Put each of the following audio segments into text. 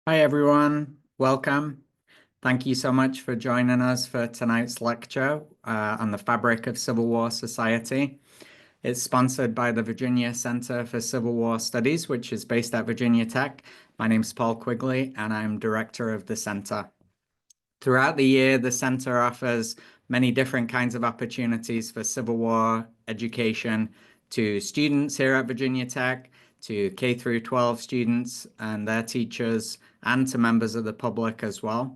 Hi everyone, welcome. Thank you so much for joining us for tonight's lecture on the fabric of Civil War society. It's sponsored by the Virginia Center for Civil War Studies, which is based at Virginia Tech. My name is Paul Quigley, and I'm director of the center. Throughout the year, the center offers many different kinds of opportunities for Civil War education to students here at Virginia Tech, to K through 12 students and their teachers, and to members of the public as well.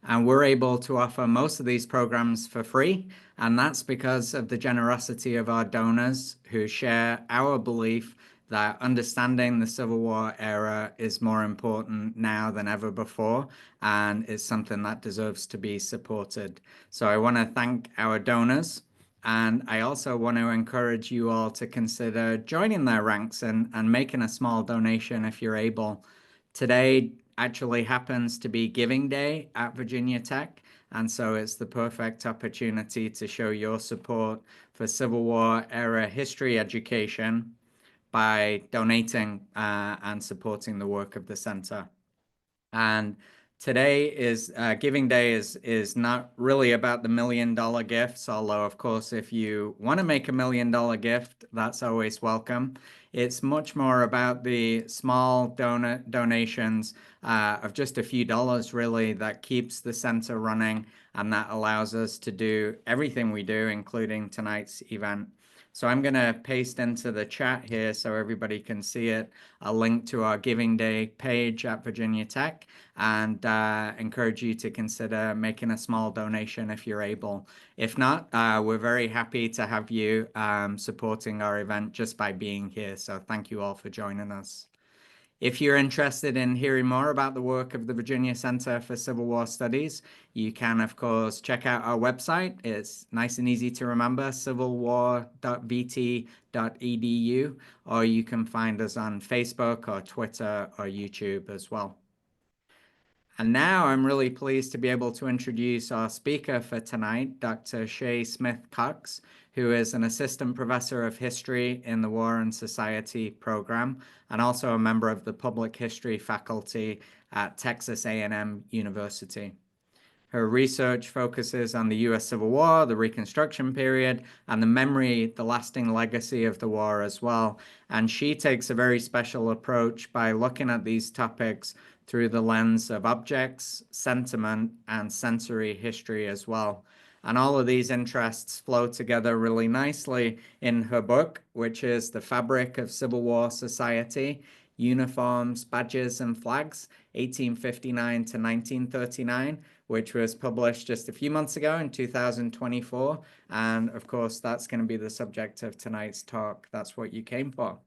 And we're able to offer most of these programs for free. And that's because of the generosity of our donors who share our belief that understanding the Civil War era is more important now than ever before, and is something that deserves to be supported. So I want to thank our donors. And I also want to encourage you all to consider joining their ranks and making a small donation if you're able. Today actually happens to be Giving Day at Virginia Tech, and so it's the perfect opportunity to show your support for Civil War era history education by donating and supporting the work of the center. And today is Giving Day is not really about the $1 million gifts, although of course if you want to make $1 million gift, that's always welcome. It's much more about the small donations of just a few dollars really that keeps the center running and that allows us to do everything we do, including tonight's event. So I'm going to paste into the chat here so everybody can see it, a link to our Giving Day page at Virginia Tech, and encourage you to consider making a small donation if you're able. If not, we're very happy to have you supporting our event just by being here. So thank you all for joining us. If you're interested in hearing more about the work of the Virginia Center for Civil War Studies, you can, of course, check out our website. It's nice and easy to remember, civilwar.vt.edu, or you can find us on Facebook or Twitter or YouTube as well. And now I'm really pleased to be able to introduce our speaker for tonight, Dr. Shae Smith Cox, who is an assistant professor of history in the War and Society program and also a member of the public history faculty at Texas A&M University. Her research focuses on the US Civil War, the Reconstruction period, and the memory, the lasting legacy of the war as well. And she takes a very special approach by looking at these topics through the lens of objects, sentiment, and sensory history as well. And all of these interests flow together really nicely in her book, which is The Fabric of Civil War Society, Uniforms, Badges, and Flags, 1859 to 1939, which was published just a few months ago in 2024. And of course, that's going to be the subject of tonight's talk. That's what you came for.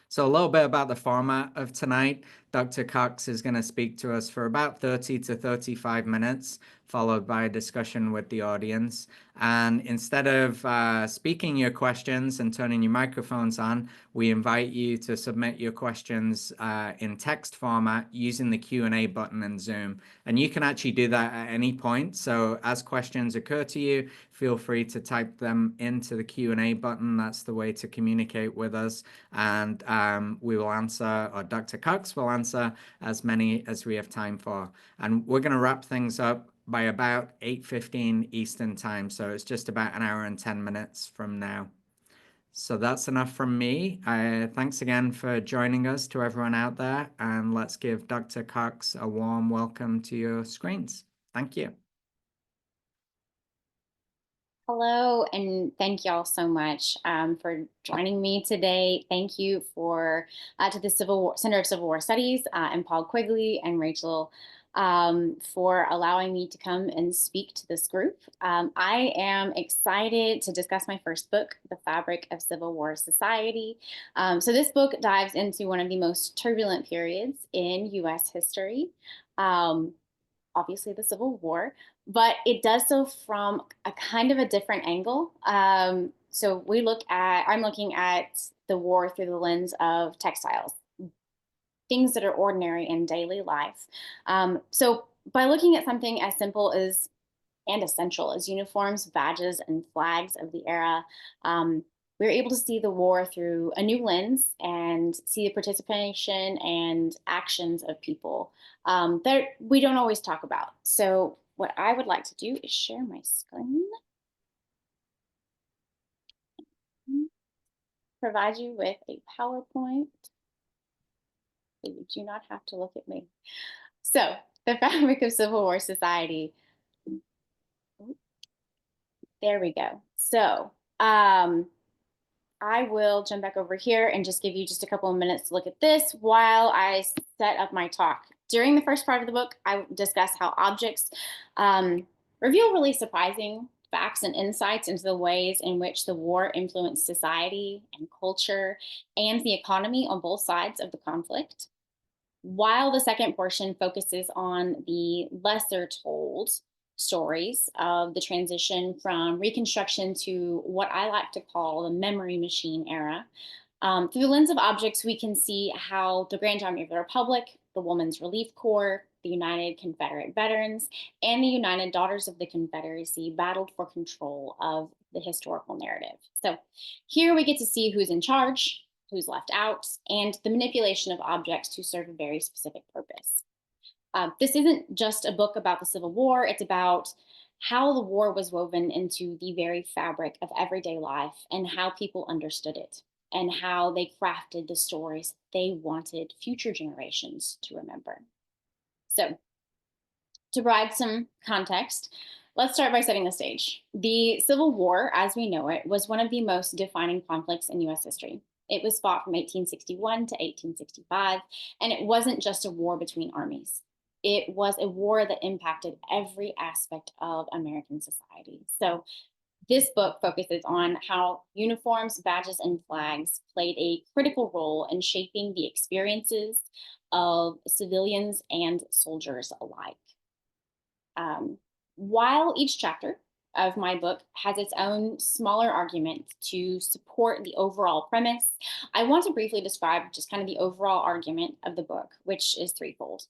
So a little bit about the format of tonight. Dr. Cox is going to speak to us for about 30 to 35 minutes, followed by a discussion with the audience. And instead of speaking your questions and turning your microphones on, we invite you to submit your questions in text format using the Q&A button in Zoom. And you can actually do that at any point. So as questions occur to you, feel free to type them into the Q&A button. That's the way to communicate with us. And we will answer, or Dr. Cox will answer as many as we have time for. And we're going to wrap things up by about 8:15 Eastern time. So it's just about an hour and 10 minutes from now. So that's enough from me. Thanks again for joining us to everyone out there. And let's give Dr. Cox a warm welcome to your screens. Thank you. Hello, and thank you all so much for joining me today. Thank you to the Center of Civil War Studies and Paul Quigley and Rachel for allowing me to come and speak to this group. I am excited to discuss my first book, The Fabric of Civil War Society. So this book dives into one of the most turbulent periods in U.S. history. Obviously the Civil War, but it does so from a kind of a different angle. So I'm looking at the war through the lens of textiles, things that are ordinary in daily life. So by looking at something as simple as and essential as uniforms, badges, and flags of the era, we're able to see the war through a new lens and see the participation and actions of people that we don't always talk about. So, what I would like to do is share my screen, provide you with a PowerPoint so you do not have to look at me. So, the fabric of Civil War society. There we go. So, I will jump back over here and just give you just a couple of minutes to look at this while I set up my talk. During the first part of the book, I discuss how objects reveal really surprising facts and insights into the ways in which the war influenced society and culture and the economy on both sides of the conflict, while the second portion focuses on the lesser told stories of the transition from Reconstruction to what I like to call the memory machine era. Through the lens of objects, we can see how the Grand Army of the Republic, the Women's Relief Corps, the United Confederate Veterans, and the United Daughters of the Confederacy battled for control of the historical narrative. So here we get to see who's in charge, who's left out, and the manipulation of objects to serve a very specific purpose. This isn't just a book about the Civil War, it's about how the war was woven into the very fabric of everyday life and how people understood it and how they crafted the stories they wanted future generations to remember. So, to provide some context, let's start by setting the stage. The Civil War, as we know it, was one of the most defining conflicts in US history. It was fought from 1861 to 1865, and it wasn't just a war between armies. It was a war that impacted every aspect of American society. So, this book focuses on how uniforms, badges, and flags played a critical role in shaping the experiences of civilians and soldiers alike. Um, while each chapter of my book has its own smaller argument to support the overall premise, I want to briefly describe just kind of the overall argument of the book, which is threefold.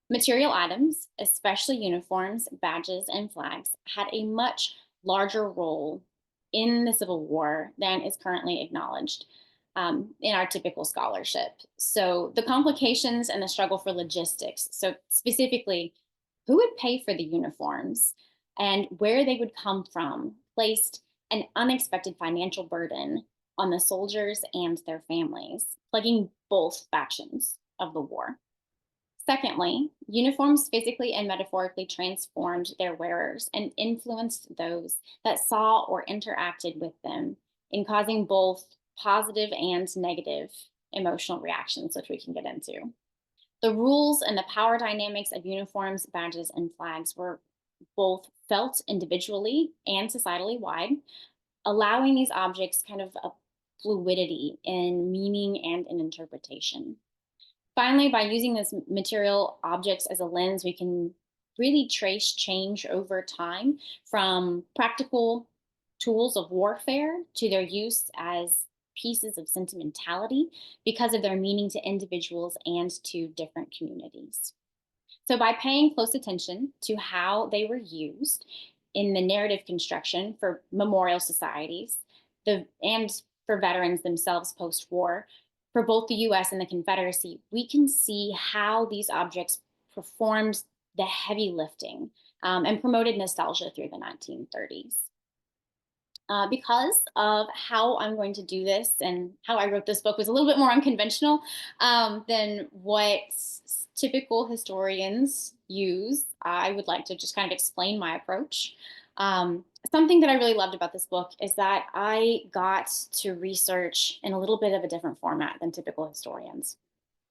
Material items, especially uniforms, badges, and flags, had a much larger role in the Civil War than is currently acknowledged in our typical scholarship. So, the complications and the struggle for logistics. So, specifically, who would pay for the uniforms and where they would come from, placed an unexpected financial burden on the soldiers and their families, plaguing both factions of the war. Secondly, uniforms physically and metaphorically transformed their wearers and influenced those that saw or interacted with them in causing both positive and negative emotional reactions, which we can get into. The rules and the power dynamics of uniforms, badges, and flags were both felt individually and societally wide, allowing these objects kind of a fluidity in meaning and in interpretation. Finally, by using this material objects as a lens, we can really trace change over time from practical tools of warfare to their use as pieces of sentimentality because of their meaning to individuals and to different communities. So, by paying close attention to how they were used in the narrative construction for memorial societies and for veterans themselves post war, for both the US and the Confederacy, we can see how these objects performed the heavy lifting and promoted nostalgia through the 1930s. Because of how I'm going to do this and how I wrote this book was a little bit more unconventional than what typical historians use, I would like to just kind of explain my approach. Something that I really loved about this book is that I got to research in a little bit of a different format than typical historians.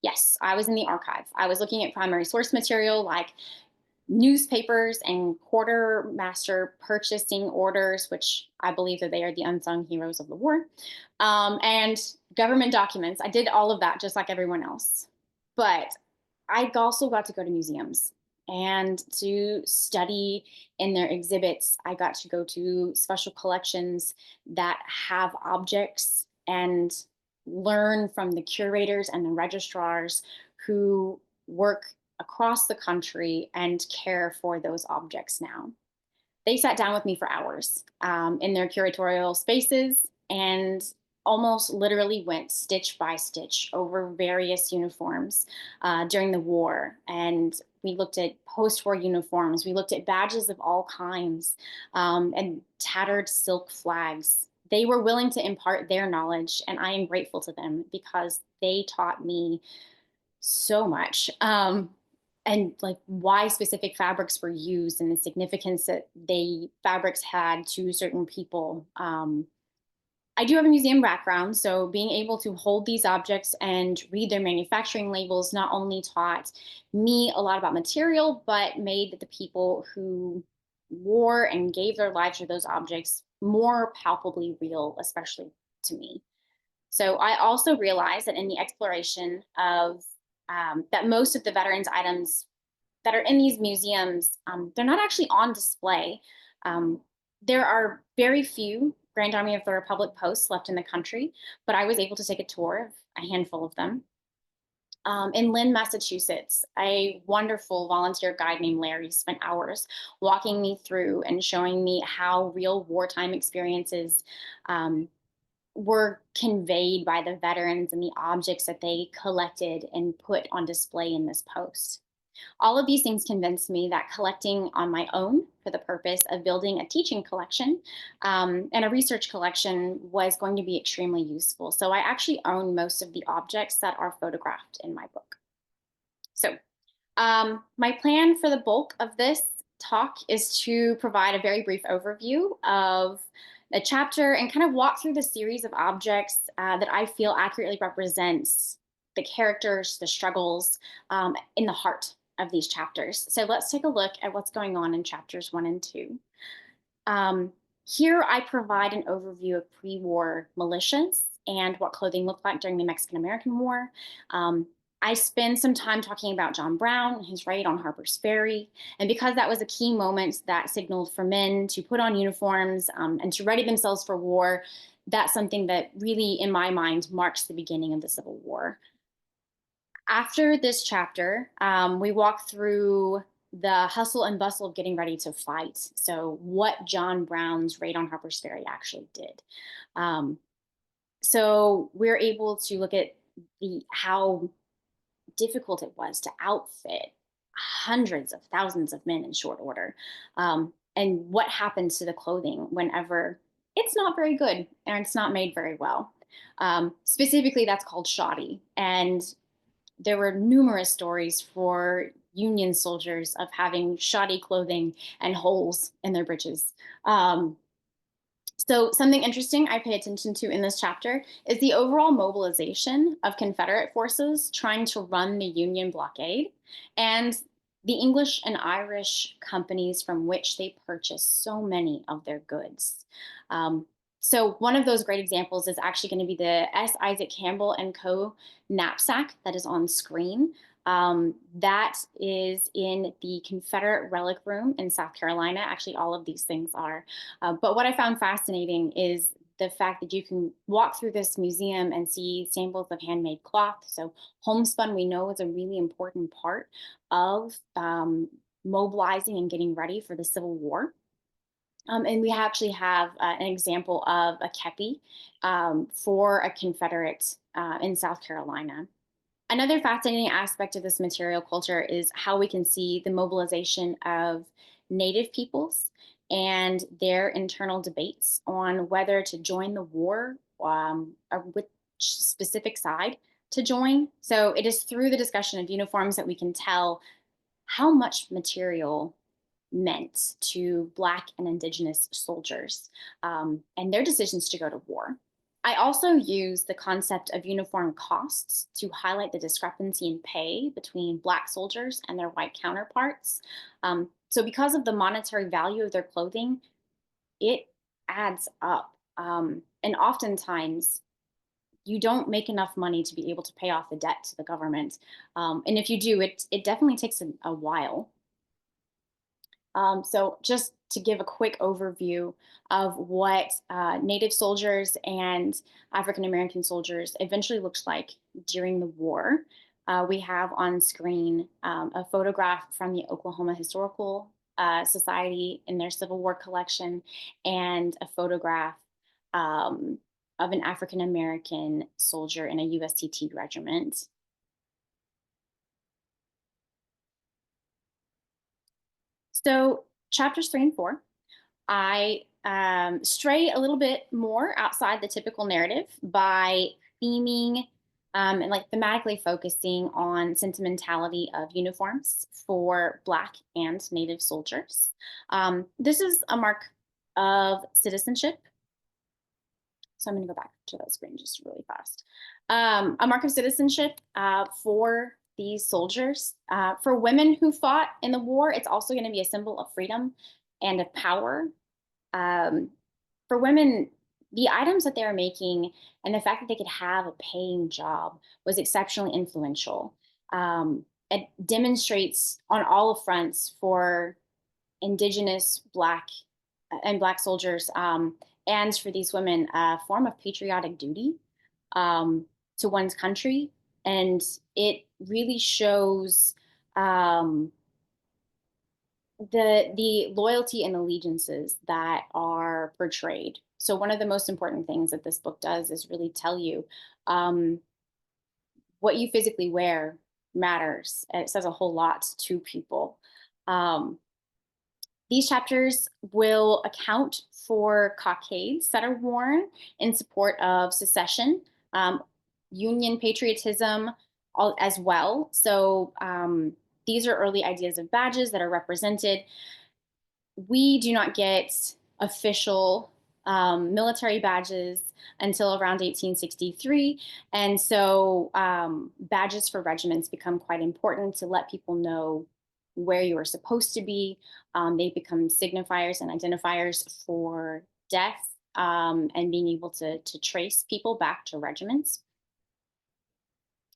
Yes, I was in the archive. I was looking at primary source material like newspapers and quartermaster purchasing orders, which I believe that they are the unsung heroes of the war, and government documents. I did all of that just like everyone else. But I also got to go to museums and to study in their exhibits. I got to go to special collections that have objects and learn from the curators and the registrars who work across the country and care for those objects now. They sat down with me for hours in their curatorial spaces and almost literally went stitch by stitch over various uniforms during the war. And we looked at post-war uniforms. We looked at badges of all kinds and tattered silk flags. They were willing to impart their knowledge, and I am grateful to them because they taught me so much. And like why specific fabrics were used and the significance that they fabrics had to certain people. I do have a museum background, so being able to hold these objects and read their manufacturing labels not only taught me a lot about material, but made the people who wore and gave their lives for those objects more palpably real, especially to me. So I also realized that in the exploration of that most of the veterans items that are in these museums, they're not actually on display. Um, there are very few Grand Army of the Republic posts left in the country, but I was able to take a tour of a handful of them. In Lynn, Massachusetts, a wonderful volunteer guide named Larry spent hours walking me through and showing me how real wartime experiences um, were conveyed by the veterans and the objects that they collected and put on display in this post. All of these things convinced me that collecting on my own for the purpose of building a teaching collection and a research collection was going to be extremely useful. So I actually own most of the objects that are photographed in my book. So my plan for the bulk of this talk is to provide a very brief overview of a chapter and kind of walk through the series of objects that I feel accurately represents the characters, the struggles in the heart of these chapters. So let's take a look at what's going on in chapters 1 and 2. Um, Here I provide an overview of pre-war militias and what clothing looked like during the Mexican-American War. Um, I spend some time talking about John Brown and his raid on Harper's Ferry. And because that was a key moment that signaled for men to put on uniforms and to ready themselves for war, that's something that really, in my mind, marks the beginning of the Civil War. After this chapter, we walk through the hustle and bustle of getting ready to fight. So, what John Brown's raid on Harper's Ferry actually did. Um, so, we're able to look at the how difficult it was to outfit hundreds of thousands of men in short order, and what happens to the clothing whenever it's not very good and it's not made very well. Specifically, that's called shoddy, and there were numerous stories for Union soldiers of having shoddy clothing and holes in their breeches. Um, so, something interesting I pay attention to in this chapter is the overall mobilization of Confederate forces trying to run the Union blockade and the English and Irish companies from which they purchased so many of their goods. Um, so, one of those great examples is actually going to be the S. Isaac Campbell and Co. knapsack that is on screen. That is in the Confederate Relic Room in South Carolina. Actually, all of these things are. But what I found fascinating is the fact that you can walk through this museum and see samples of handmade cloth. So, homespun, we know, is a really important part of mobilizing and getting ready for the Civil War. And we actually have an example of a kepi for a Confederate in South Carolina. Another fascinating aspect of this material culture is how we can see the mobilization of Native peoples and their internal debates on whether to join the war or which specific side to join. So it is through the discussion of uniforms that we can tell how much material meant to Black and Indigenous soldiers and their decisions to go to war. I also use the concept of uniform costs to highlight the discrepancy in pay between Black soldiers and their white counterparts. So, because of the monetary value of their clothing, it adds up. And oftentimes, you don't make enough money to be able to pay off the debt to the government. And if you do, it definitely takes a while. So, just to give a quick overview of what Native soldiers and African American soldiers eventually looked like during the war, we have on screen a photograph from the Oklahoma Historical Society in their Civil War collection, and a photograph of an African American soldier in a USCT regiment. So, chapters 3 and 4, I stray a little bit more outside the typical narrative by theming and like thematically focusing on sentimentality of uniforms for Black and Native soldiers. This is a mark of citizenship. So I'm going to go back to that screen just really fast. A mark of citizenship for these soldiers. For women who fought in the war, it's also going to be a symbol of freedom and of power. um, for women, the items that they were making and the fact that they could have a paying job was exceptionally influential. It demonstrates on all fronts for Indigenous Black soldiers, and for these women a form of patriotic duty um, to one's country, and it really shows um, the loyalty and allegiances that are portrayed. So one of the most important things that this book does is really tell you um, what you physically wear matters. It says a whole lot to people. Um, these chapters will account for cockades that are worn in support of secession, um, Union patriotism, as well. So these are early ideas of badges that are represented. We do not get official military badges until around 1863. And so badges for regiments become quite important to let people know where you are supposed to be. They become signifiers and identifiers for death, and being able to trace people back to regiments.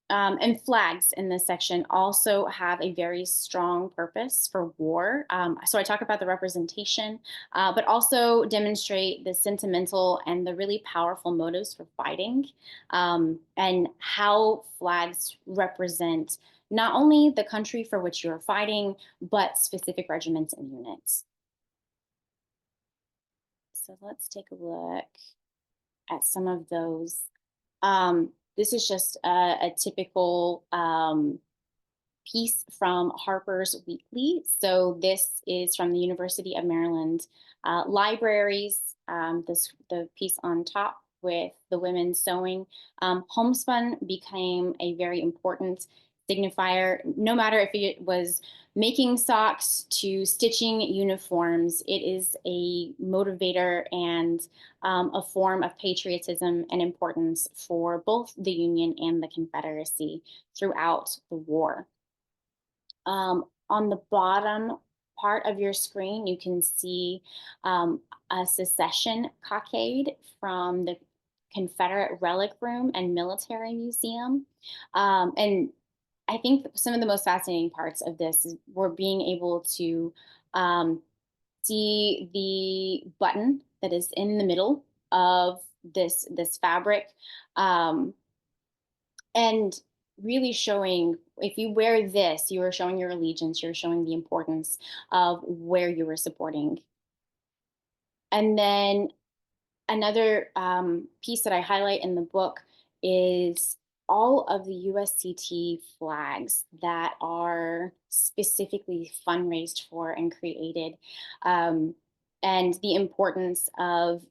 And flags in this section also have a very strong purpose for war. So I talk about the representation, but also demonstrate the sentimental and the really powerful motives for fighting, and how flags represent not only the country for which you're fighting, but specific regiments and units. So let's take a look at some of those. This is just a typical piece from Harper's Weekly. So this is from the University of Maryland libraries. The piece on top with the women sewing. Homespun became a very important signifier, no matter if it was making socks to stitching uniforms. It is a motivator and a form of patriotism and importance for both the Union and the Confederacy throughout the war. On the bottom part of your screen, you can see a secession cockade from the Confederate Relic Room and Military Museum. And I think some of the most fascinating parts of this is we're being able to see the button that is in the middle of this fabric, and really showing, if you wear this, you are showing your allegiance, you're showing the importance of where you are supporting. And then another piece that I highlight in the book is all of the USCT flags that are specifically fundraised for and created, and the importance of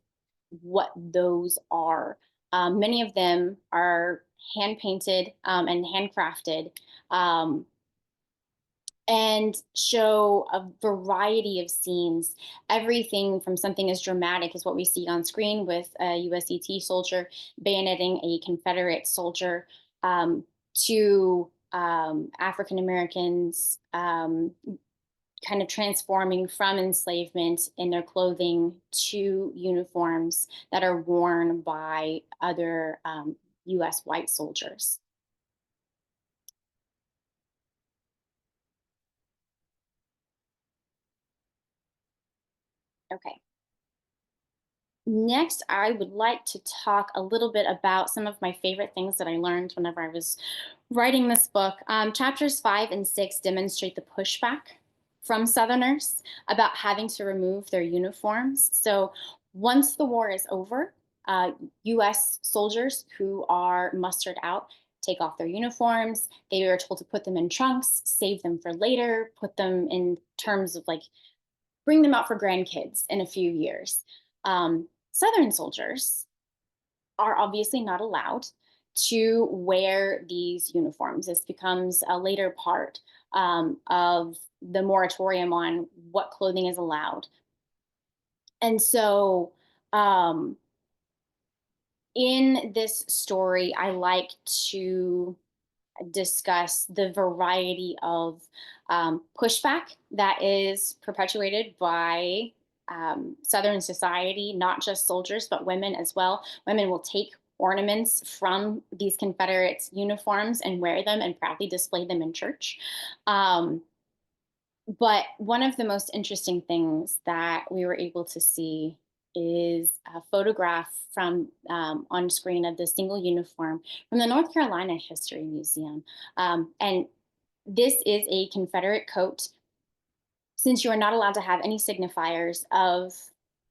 what those are. Many of them are hand painted and handcrafted, um, and show a variety of scenes. Everything from something as dramatic as what we see on screen with a USCT soldier bayoneting a Confederate soldier, to African Americans kind of transforming from enslavement in their clothing to uniforms that are worn by other US white soldiers. Okay. Next, I would like to talk a little bit about some of my favorite things that I learned whenever I was writing this book. Chapters 5 and 6 demonstrate the pushback from Southerners about having to remove their uniforms. So once the war is over, U.S. soldiers who are mustered out take off their uniforms. They are told to put them in trunks, save them for later, put them in terms of like bring them out for grandkids in a few years. Southern soldiers are obviously not allowed to wear these uniforms. This becomes a later part of the moratorium on what clothing is allowed. And so, um, in this story, I like to discuss the variety of pushback that is perpetuated by Southern society, not just soldiers, but women as well. Women will take ornaments from these Confederate uniforms and wear them and proudly display them in church. Um, but one of the most interesting things that we were able to see is a photograph from on screen of the single uniform from the North Carolina History Museum. And this is a Confederate coat. Since you are not allowed to have any signifiers of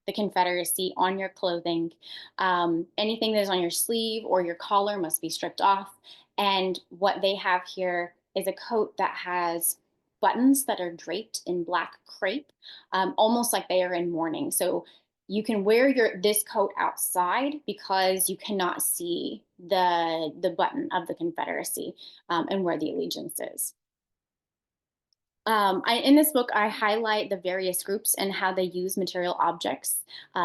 the Confederacy on your clothing, anything that is on your sleeve or your collar must be stripped off. And what they have here is a coat that has buttons that are draped in black crepe, almost like they are in mourning. So you can wear this coat outside because you cannot see the button of the Confederacy and where the allegiance is. In this book, I highlight the various groups and how they use material objects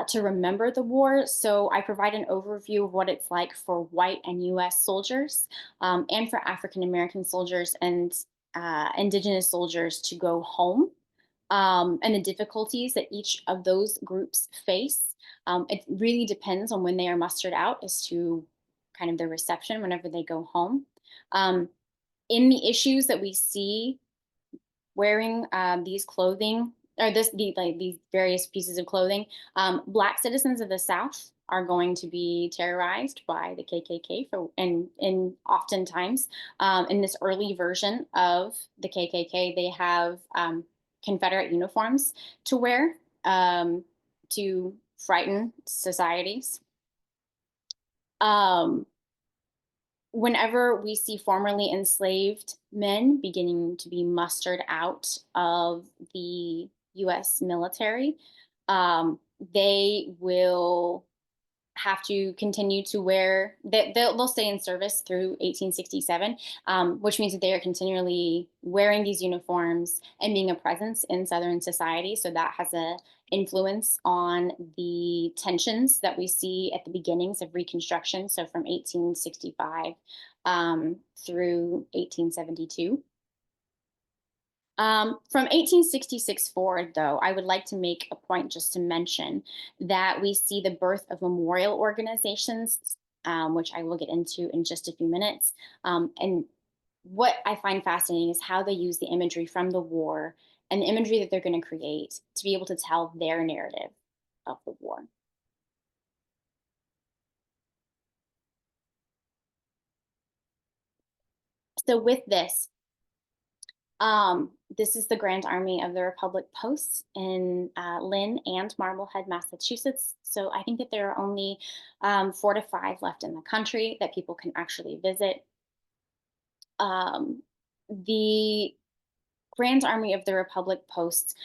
to remember the war. So I provide an overview of what it's like for white and U.S. soldiers and for African American soldiers and indigenous soldiers to go home and the difficulties that each of those groups face. It really depends on when they are mustered out as to kind of their reception whenever they go home. Um, in the issues that we see wearing these clothing or these various pieces of clothing, Black citizens of the South are going to be terrorized by the KKK and oftentimes in this early version of the KKK, they have Confederate uniforms to wear to frighten societies. Um, Whenever we see formerly enslaved men beginning to be mustered out of the US military, they will have to continue to wear they'll stay in service through 1867, which means that they are continually wearing these uniforms and being a presence in Southern society. So that has a influence on the tensions that we see at the beginnings of Reconstruction. So from 1865 through 1872. From 1866 forward, though, I would like to make a point just to mention that we see the birth of memorial organizations, which I will get into in just a few minutes. And what I find fascinating is how they use the imagery from the war and the imagery that they're going to create to be able to tell their narrative of the war. So with this is the Grand Army of the Republic Post in Lynn and Marblehead, Massachusetts. So I think that there are only 4 to 5 left in the country that people can actually visit. The Grand Army of the Republic Posts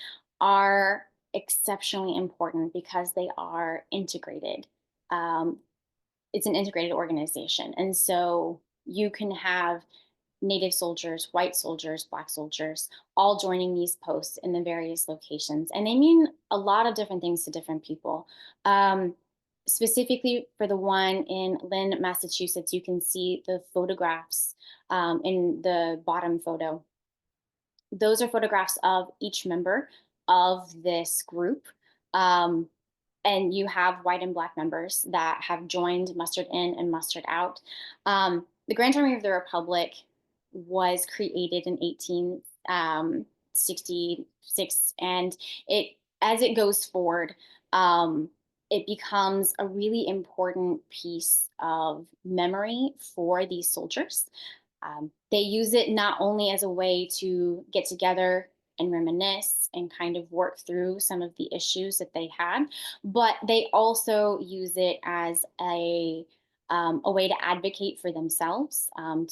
are exceptionally important because they are integrated. It's an integrated organization. And so you can have Native soldiers, white soldiers, Black soldiers, all joining these posts in the various locations. And they mean a lot of different things to different people. Specifically for the one in Lynn, Massachusetts, you can see the photographs in the bottom photo. Those are photographs of each member of this group. And you have white and Black members that have joined, mustered in, and mustered out. The Grand Army of the Republic was created in 1866, and as it goes forward, it becomes a really important piece of memory for these soldiers. They use it not only as a way to get together and reminisce and kind of work through some of the issues that they had. But they also use it as a way to advocate for themselves,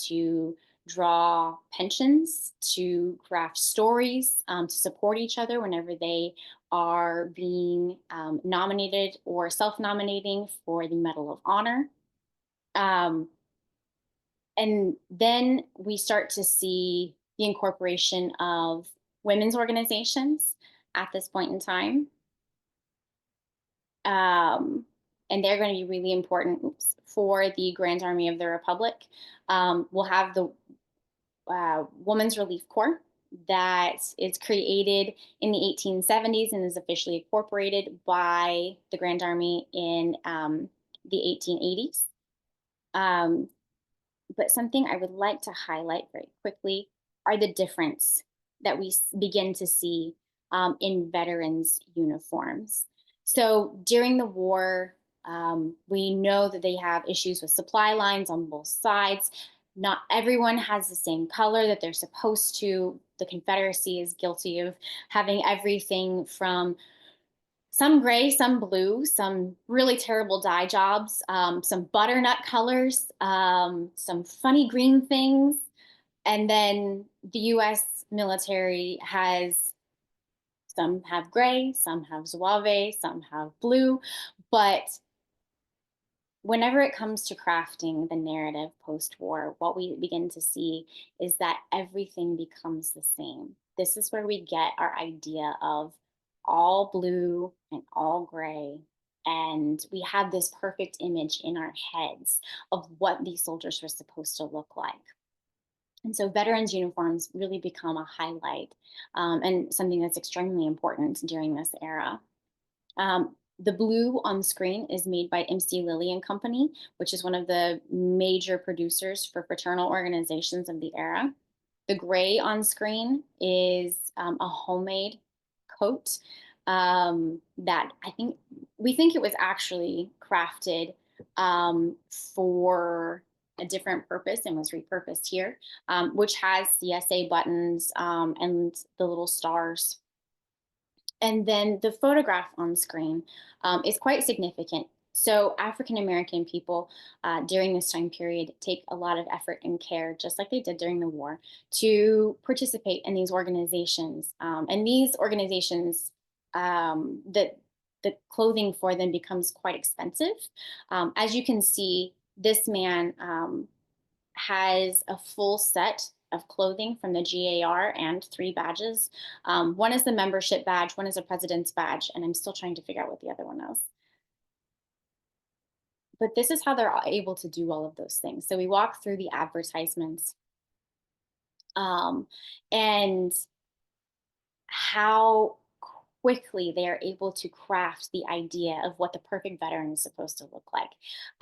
to draw pensions, to craft stories, to support each other whenever they are being nominated or self nominating for the Medal of Honor. Um, and then we start to see the incorporation of women's organizations at this point in time. Um, and they're going to be really important for the Grand Army of the Republic. We'll have the Women's Relief Corps that is created in the 1870s and is officially incorporated by the Grand Army in the 1880s. Um, but something I would like to highlight very quickly are the difference that we begin to see in veterans' uniforms. So during the war, we know that they have issues with supply lines on both sides. Not everyone has the same color that they're supposed to. The Confederacy is guilty of having everything from some gray, some blue, some really terrible dye jobs, some butternut colors, some funny green things. And then the US military has some have gray, some have zouave, some have blue. But whenever it comes to crafting the narrative post war, what we begin to see is that everything becomes the same. This is where we get our idea of all blue and all gray. And we have this perfect image in our heads of what these soldiers were supposed to look like. And so veterans' uniforms really become a highlight, and something that's extremely important during this era. The blue on screen is made by MC Lilly and Company, which is one of the major producers for fraternal organizations of the era. The gray on screen is a homemade coat that we think it was actually crafted for a different purpose and was repurposed here, which has CSA buttons and the little stars. And then the photograph on screen is quite significant. So African American people during this time period take a lot of effort and care, just like they did during the war, to participate in these organizations. And these organizations, that the clothing for them becomes quite expensive. As you can see, this man has a full set of clothing from the GAR and 3 badges. One is the membership badge, one is a president's badge, and I'm still trying to figure out what the other one is. But this is how they're able to do all of those things. So we walk through the advertisements, and how quickly they are able to craft the idea of what the perfect veteran is supposed to look like.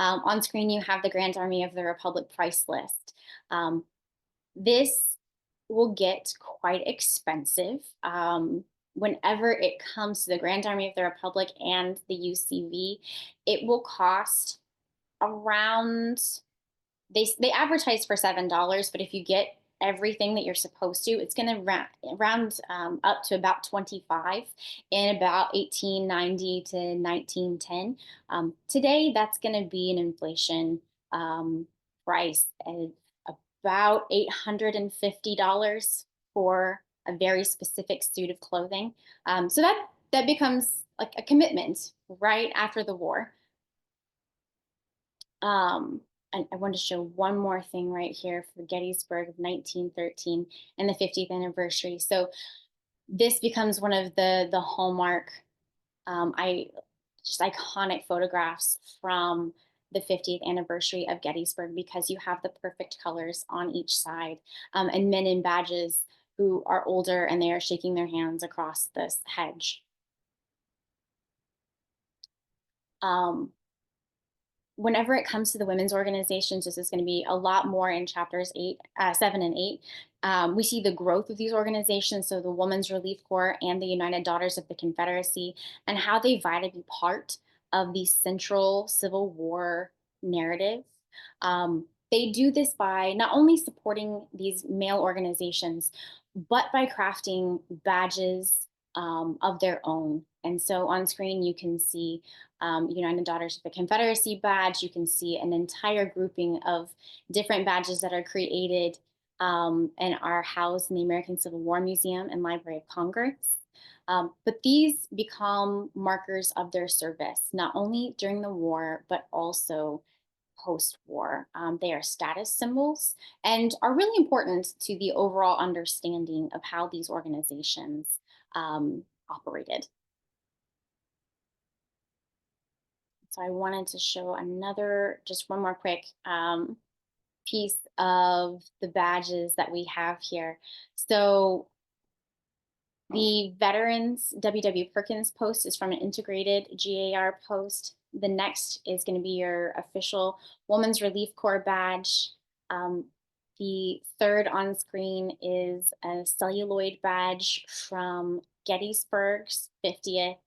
On screen, you have the Grand Army of the Republic price list. This will get quite expensive. Whenever it comes to the Grand Army of the Republic and the UCV, it will cost around, they advertise for $7, but if you get everything that you're supposed to, it's going to round up to about 25 in about 1890 to 1910. Today, that's going to be an inflation price of about $850 for a very specific suit of clothing. So that becomes like a commitment right after the war. And I want to show one more thing right here for Gettysburg of 1913 and the 50th anniversary. So this becomes one of the hallmark, just iconic photographs from the 50th anniversary of Gettysburg, because you have the perfect colors on each side, and men in badges who are older and they are shaking their hands across this hedge. Whenever it comes to the women's organizations, this is going to be a lot more in chapters 7 and 8. We see the growth of these organizations, so the Women's Relief Corps and the United Daughters of the Confederacy, and how they vie to be part of the central Civil War narrative. They do this by not only supporting these male organizations, but by crafting badges of their own. And so on screen, you can see United Daughters of the Confederacy badge. You can see an entire grouping of different badges that are created and are housed in the American Civil War Museum and Library of Congress. But these become markers of their service, not only during the war, but also post-war. They are status symbols and are really important to the overall understanding of how these organizations operated. So I wanted to show just one more quick piece of the badges that we have here. So the Veterans W.W. Perkins post is from an integrated GAR post. The next is going to be your official Women's Relief Corps badge. Um, the third on screen is a celluloid badge from Gettysburg's 50th.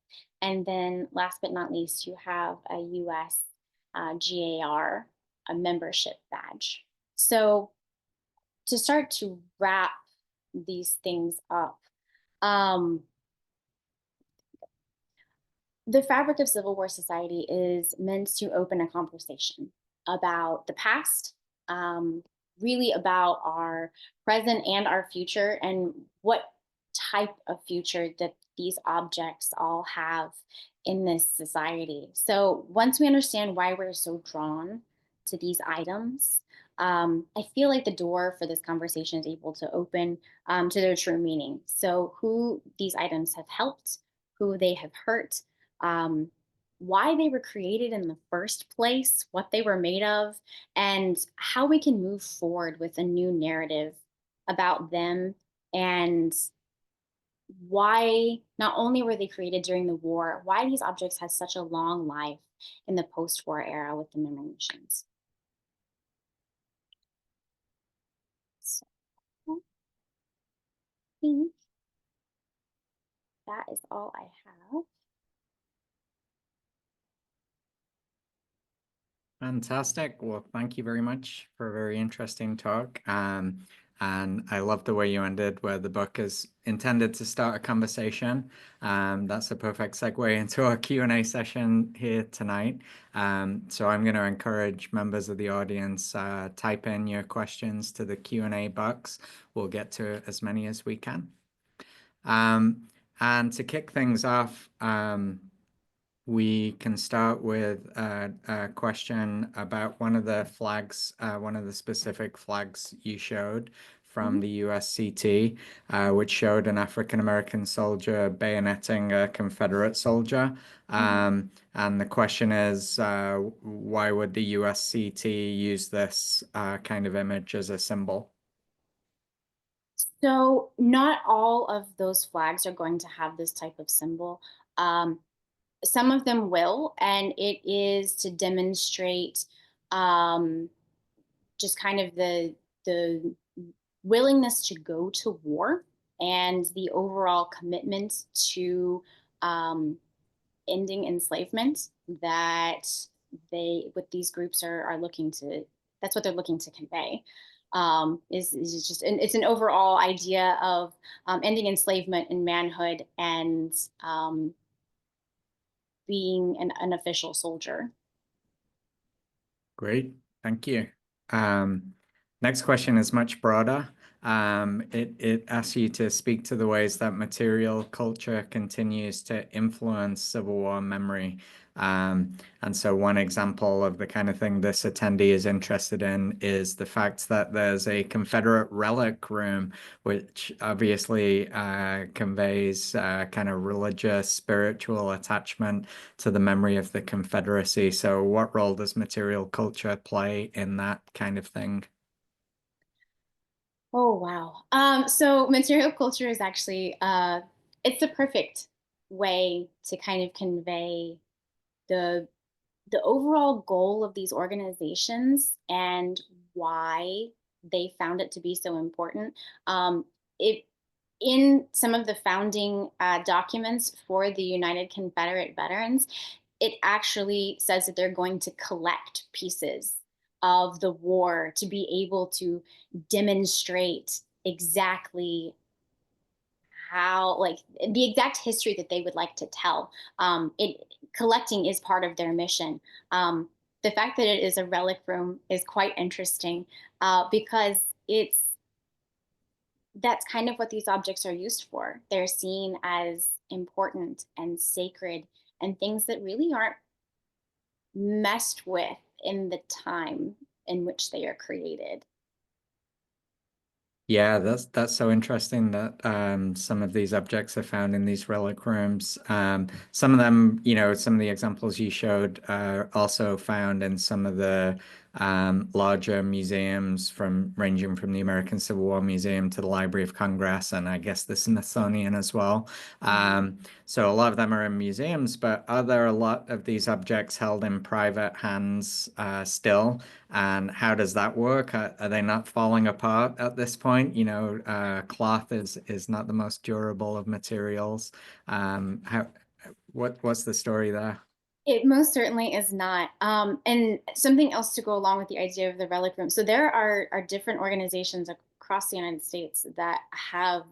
And then last but not least, you have a US GAR, a membership badge. So to start to wrap these things up, um, the fabric of Civil War society is meant to open a conversation about the past, really about our present and our future, and what type of future that these objects all have in this society. So once we understand why we're so drawn to these items, I feel like the door for this conversation is able to open to their true meaning. So, who these items have helped, who they have hurt, um, why they were created in the first place, what they were made of, and how we can move forward with a new narrative about them and why not only were they created during the war, why these objects had such a long life in the post-war era with the memory machines. So I think that is all I have. Fantastic. Well, thank you very much for a very interesting talk. And I love the way you ended, where the book is intended to start a conversation. That's a perfect segue into our Q&A session here tonight. So I'm going to encourage members of the audience, type in your questions to the Q&A box. We'll get to as many as we can. And to kick things off, we can start with a question about one of the flags, one of the specific flags you showed from the USCT, which showed an African-American soldier bayoneting a Confederate soldier. And the question is, why would the USCT use this kind of image as a symbol? So not all of those flags are going to have this type of symbol. Some of them will, and it is to demonstrate um, just kind of the willingness to go to war and the overall commitment to ending enslavement that they what these groups are looking to that's what they're looking to convey is just it's an overall idea of ending enslavement and manhood and being an official soldier. Great, thank you. Next question is much broader. It asks you to speak to the ways that material culture continues to influence Civil War memory. And so one example of the kind of thing this attendee is interested in is the fact that there's a Confederate relic room, which obviously conveys kind of religious, spiritual attachment to the memory of the Confederacy. So what role does material culture play in that kind of thing? Oh wow. So material culture is actually it's the perfect way to kind of convey the the overall goal of these organizations and why they found it to be so important. It in some of the founding documents for the United Confederate Veterans, it actually says that they're going to collect pieces of the war to be able to demonstrate exactly how, like, the exact history that they would like to tell. It Collecting is part of their mission. The fact that it is a relic room is quite interesting, because it's that's kind of what these objects are used for. They're seen as important and sacred and things that really aren't messed with in the time in which they are created. Yeah, that's so interesting that some of these objects are found in these relic rooms. Some of them, some of the examples you showed are also found in some of the larger museums from ranging from the American Civil War Museum to the Library of Congress and I guess the Smithsonian as well. Mhm. So a lot of them are in museums, but are there a lot of these objects held in private hands still? And how does that work? Are they not falling apart at this point? Cloth is not the most durable of materials. What's the story there? It most certainly is not. And something else to go along with the idea of the relic room. So there are different organizations across the United States that have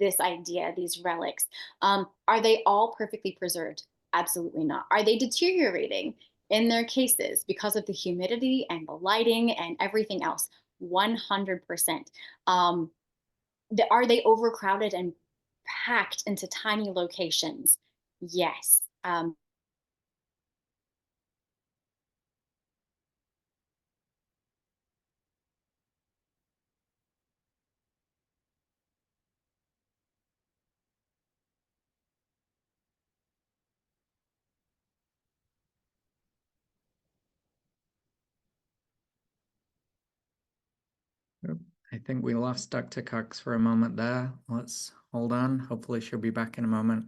this idea, these relics. Are they all perfectly preserved? Absolutely not. Are they deteriorating in their cases because of the humidity and the lighting and everything else? 100%. Um, are they overcrowded and packed into tiny locations? Yes. Oop, I think we lost Dr. Cox for a moment there. Let's hold on. Hopefully she'll be back in a moment.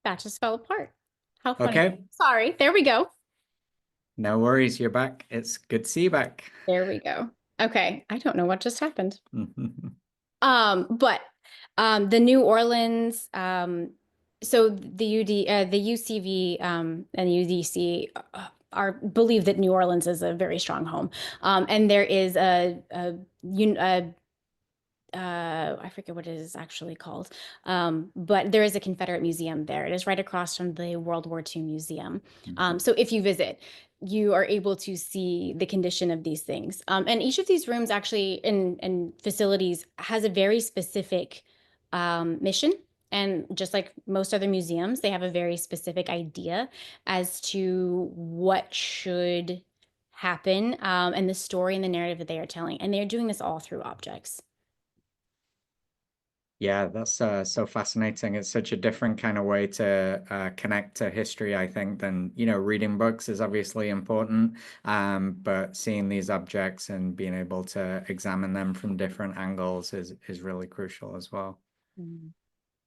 That just fell apart. How funny. Okay, Sorry. There we go. no worries. You're back. It's good to see you back. There we go. Okay. I don't know what just happened. But the New Orleans, so the UCV and UDC are believe that New Orleans is a very strong home. And there is a I forget what it is actually called, but there is a Confederate museum there. It is right across from the World War II museum. So if you visit, you are able to see the condition of these things. And each of these rooms actually in facilities has a very specific mission. And just like most other museums, they have a very specific idea as to what should happen, and the story and the narrative that they are telling. And they're doing this all through objects. Yeah, that's so fascinating. It's such a different kind of way to connect to history, I think, than, reading books is obviously important, but seeing these objects and being able to examine them from different angles is really crucial as well. Mm.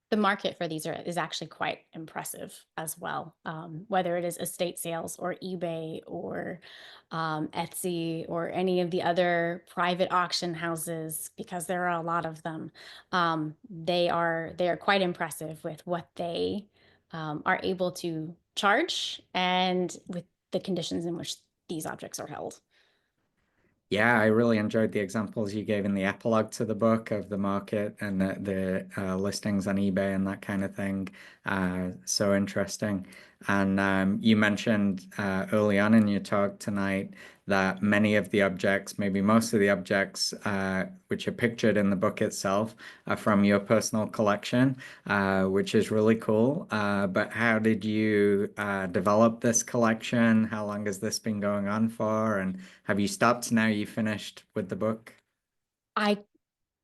The market for these is actually quite impressive as well. Whether it is estate sales or eBay or Etsy or any of the other private auction houses, because there are a lot of them, they are quite impressive with what they are able to charge and with the conditions in which these objects are held. Yeah, I really enjoyed the examples you gave in the epilogue to the book of the market and the listings on eBay and that kind of thing. So interesting. And you mentioned early on in your talk tonight that many of the objects, maybe most of the objects which are pictured in the book itself, are from your personal collection, which is really cool. But how did you develop this collection? How long has this been going on for? And have you stopped now you finished with the book? I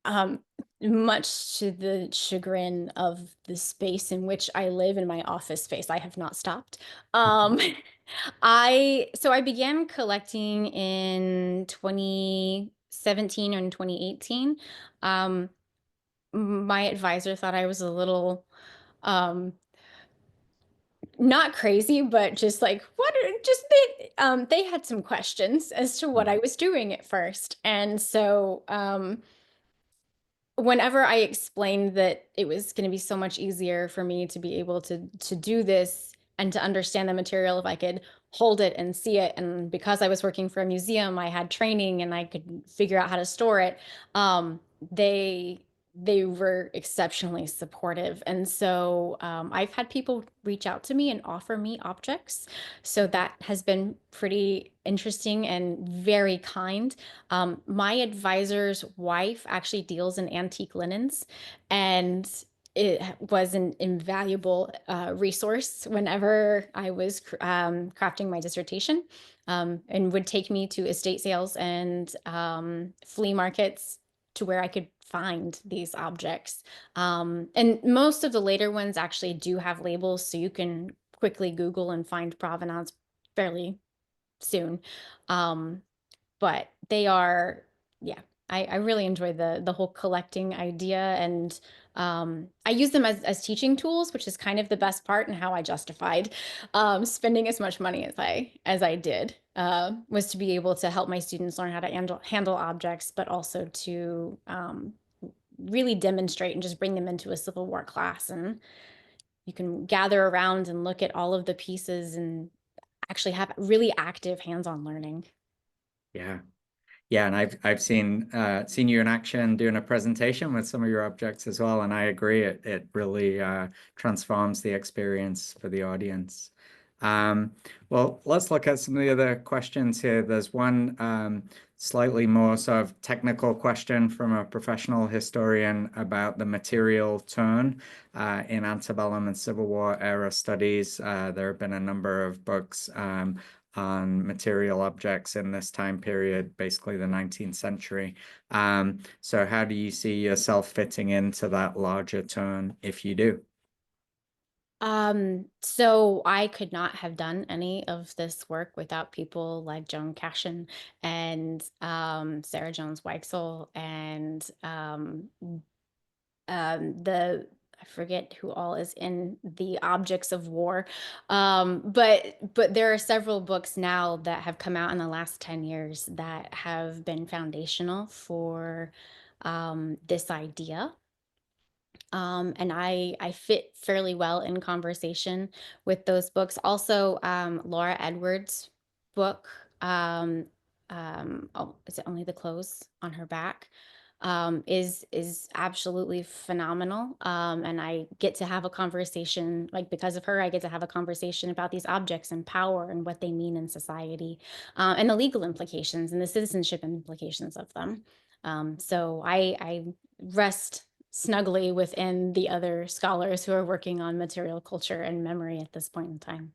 um much to the chagrin of the space in which I live in my office space, I have not stopped. Um I began collecting in 2017 and 2018. Um my advisor thought I was a little um not crazy, but just like, they had some questions as to what I was doing at first. And so, whenever I explained that it was going to be so much easier for me to be able to do this and to understand the material if I could hold it and see it, and because I was working for a museum, I had training and I could figure out how to store it. They they were exceptionally supportive, and so I've had people reach out to me and offer me objects, so that has been pretty interesting and very kind. My advisor's wife actually deals in antique linens, and it was an invaluable resource whenever I was crafting my dissertation, and would take me to estate sales and flea markets to where I could find these objects. And most of the later ones actually do have labels, so you can quickly Google and find provenance fairly soon. Um, but they are, yeah, I really enjoy the whole collecting idea, and I use them as teaching tools, which is kind of the best part, and how I justified spending as much money as I did, was to be able to help my students learn how to handle objects, but also to really demonstrate and just bring them into a Civil War class, and you can gather around and look at all of the pieces and actually have really active hands-on learning. Yeah. Yeah, and I've seen you in action doing a presentation with some of your objects as well, and I agree. It really transforms the experience for the audience. Well, let's look at some of the other questions here. There's one slightly more sort of technical question from a professional historian about the material turn in antebellum and Civil War era studies. There have been a number of books on material objects in this time period, basically the 19th century. So how do you see yourself fitting into that larger turn if you do? So I could not have done any of this work without people like Joan Cashin and Sarah Jones Weichsel and the I forget who all is in the objects of war. But there are several books now that have come out in the last 10 years that have been foundational for this idea. And I fit fairly well in conversation with those books. Also, Laura Edwards' book, oh, is it Only the Clothes on Her Back? Is absolutely phenomenal. And I get to have a conversation, like because of her, I get to have a conversation about these objects and power and what they mean in society, and the legal implications and the citizenship implications of them. So I rest snugly within the other scholars who are working on material culture and memory at this point in time.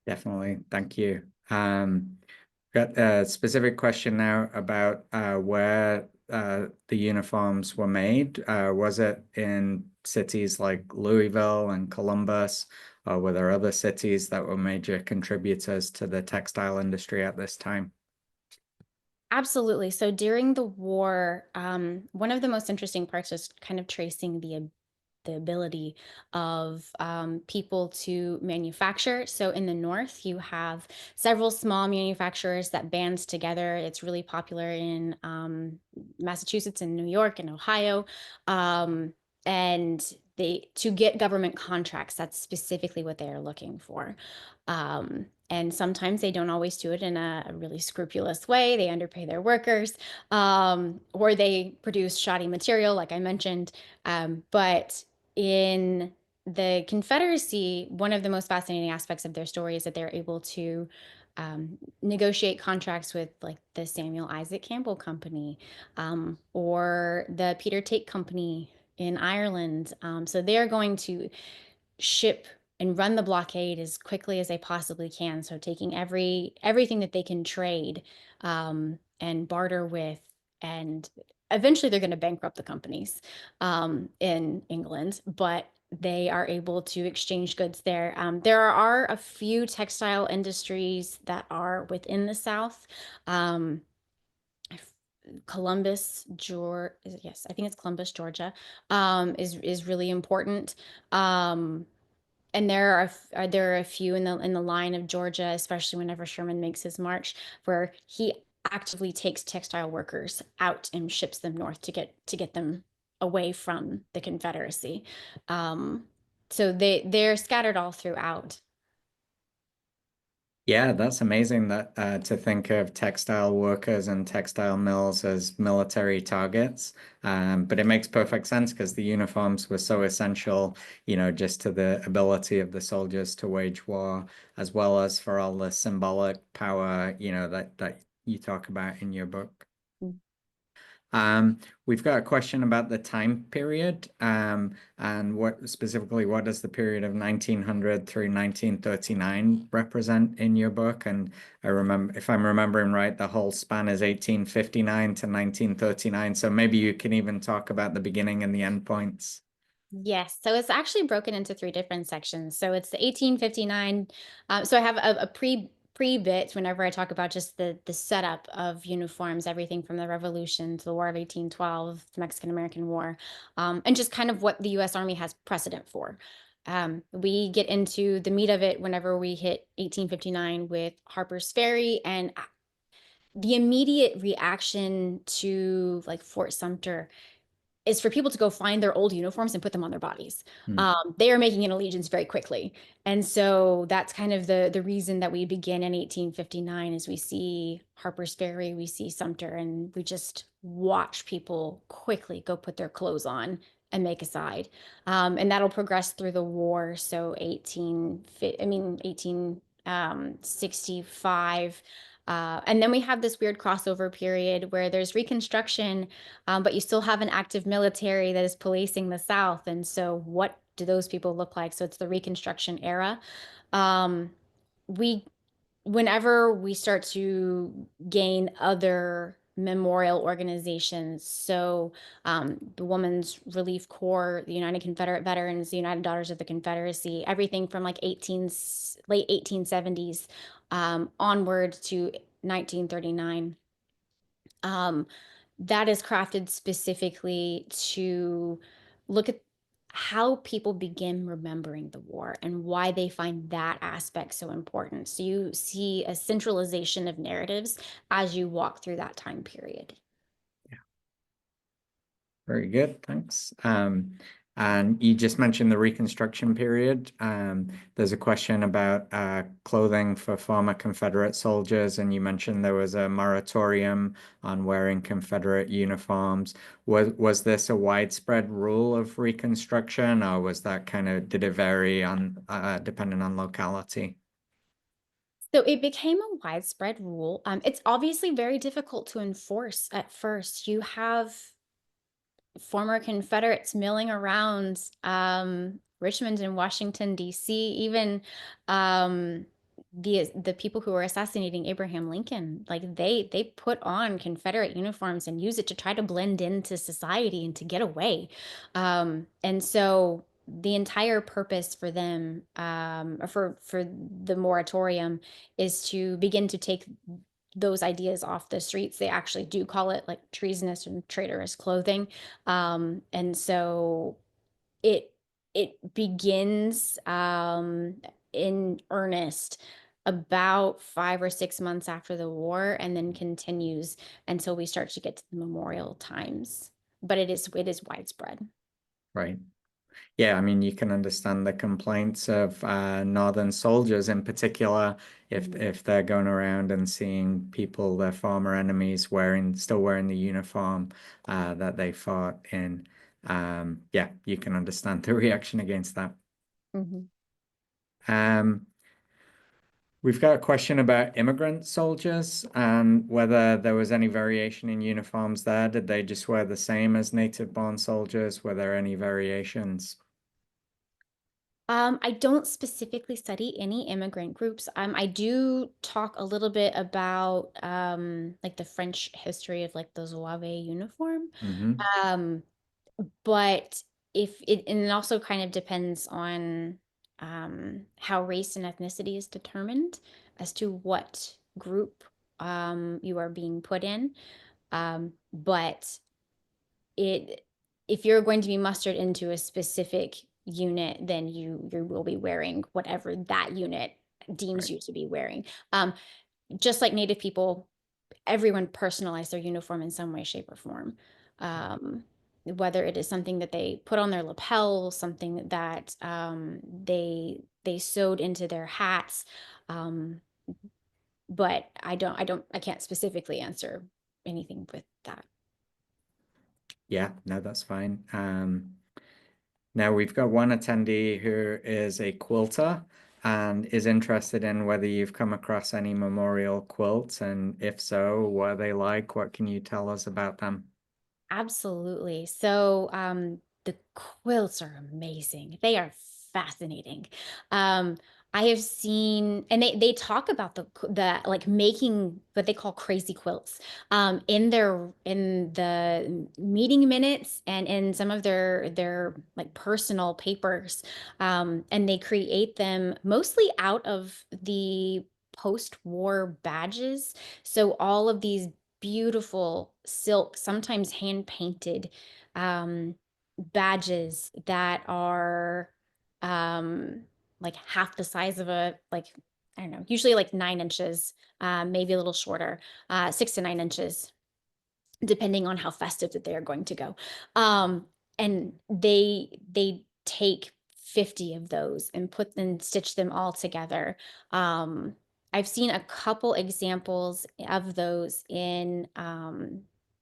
Definitely. Thank you. Got a specific question now about where the uniforms were made. Was it in cities like Louisville and Columbus, or were there other cities that were major contributors to the textile industry at this time? Absolutely. So during the war, one of the most interesting parts is kind of tracing the ability of people to manufacture. So in the North, you have several small manufacturers that band together. It's really popular in Massachusetts and New York and Ohio. And to get government contracts, that's specifically what they are looking for. And sometimes they don't always do it in a really scrupulous way. They underpay their workers, or they produce shoddy material, like I mentioned. But in the Confederacy, one of the most fascinating aspects of their story is that they're able to negotiate contracts with like the Samuel Isaac Campbell Company, or the Peter Tate Company in Ireland. So they're going to ship and run the blockade as quickly as they possibly can. So taking everything that they can trade and barter with, and eventually they're going to bankrupt the companies in England, but they are able to exchange goods there. There are a few textile industries that are within the South. Um, Columbus, Georgia, yes, I think it's Columbus, Georgia, is really important. And there are a few in the line of Georgia, especially whenever Sherman makes his march, where he actively takes textile workers out and ships them north to get them away from the Confederacy. So they're scattered all throughout. Yeah, that's amazing that to think of textile workers and textile mills as military targets. But it makes perfect sense because the uniforms were so essential, just to the ability of the soldiers to wage war, as well as for all the symbolic power, that you talk about in your book. Um, we've got a question about the time period, and what does the period of 1900 through 1939 represent in your book? And I remember, if I'm remembering right, the whole span is 1859 to 1939. So maybe you can even talk about the beginning and the end points. Yes, so it's actually broken into three different sections. So it's the 1859. So I have a pre bit whenever I talk about just the setup of uniforms, everything from the Revolution to the War of 1812, the Mexican American War, and just kind of what the U.S. Army has precedent for. We get into the meat of it whenever we hit 1859 with Harper's Ferry, and the immediate reaction to like Fort Sumter is for people to go find their old uniforms and put them on their bodies. They are making an allegiance very quickly. And so that's kind of the reason that we begin in 1859 is we see Harper's Ferry, we see Sumter, and we just watch people quickly go put their clothes on and make a side. And that'll progress through the war. So 1865. And then we have this weird crossover period where there's Reconstruction, but you still have an active military that is policing the South. And so what do those people look like? So it's the Reconstruction era. Um, we, whenever we start to gain other memorial organizations, so the Women's Relief Corps, the United Confederate Veterans, the United Daughters of the Confederacy, everything from like late 1870s onward to 1939. That is crafted specifically to look at how people begin remembering the war and why they find that aspect so important. So you see a centralization of narratives as you walk through that time period. Very good, thanks. And you just mentioned the Reconstruction period. There's a question about clothing for former Confederate soldiers, and you mentioned there was a moratorium on wearing Confederate uniforms. Was this a widespread rule of Reconstruction, or was that did it vary on depending on locality? So it became a widespread rule. It's obviously very difficult to enforce at first. You have former Confederates milling around Richmond and Washington, D.C., even the people who were assassinating Abraham Lincoln, like they put on Confederate uniforms and use it to try to blend into society and to get away. And so the entire purpose for them, for the moratorium, is to begin to take those ideas off the streets. They actually do call it like treasonous and traitorous clothing. And so it begins in earnest about 5 or 6 months after the war and then continues until we start to get to the memorial times. But it is widespread. Right. Yeah, I mean, you can understand the complaints of Northern soldiers in particular if they're going around and seeing people, their former enemies, still wearing the uniform that they fought in. Yeah, you can understand the reaction against that. Um, we've got a question about immigrant soldiers and whether there was any variation in uniforms there. Did they just wear the same as native-born soldiers? Were there any variations? I don't specifically study any immigrant groups. I do talk a little bit about like the French history of like the Zouave uniform. Mm-hmm. Um, but if it and it also kind of depends on how race and ethnicity is determined as to what group you are being put in. But it if you're going to be mustered into a specific unit, then you will be wearing whatever that unit deems Right. you to be wearing. Just like Native people, everyone personalized their uniform in some way, shape, or form. Whether it is something that they put on their lapel, something that they sewed into their hats. But I can't specifically answer anything with that. Yeah, no, that's fine. Now we've got one attendee who is a quilter and is interested in whether you've come across any memorial quilts, and if so, what are they like? What can you tell us about them? Absolutely. So the quilts are amazing. They are fascinating. I have seen, and they talk about the like making what they call crazy quilts in the meeting minutes and in some of their like personal papers. And they create them mostly out of the post-war badges. So all of these beautiful silk, sometimes hand painted badges that are like half the size of like, I don't know, usually like 9 inches, maybe a little shorter, 6 to 9 inches, depending on how festive that they are going to go. And they take 50 of those and stitch them all together. I've seen a couple examples of those in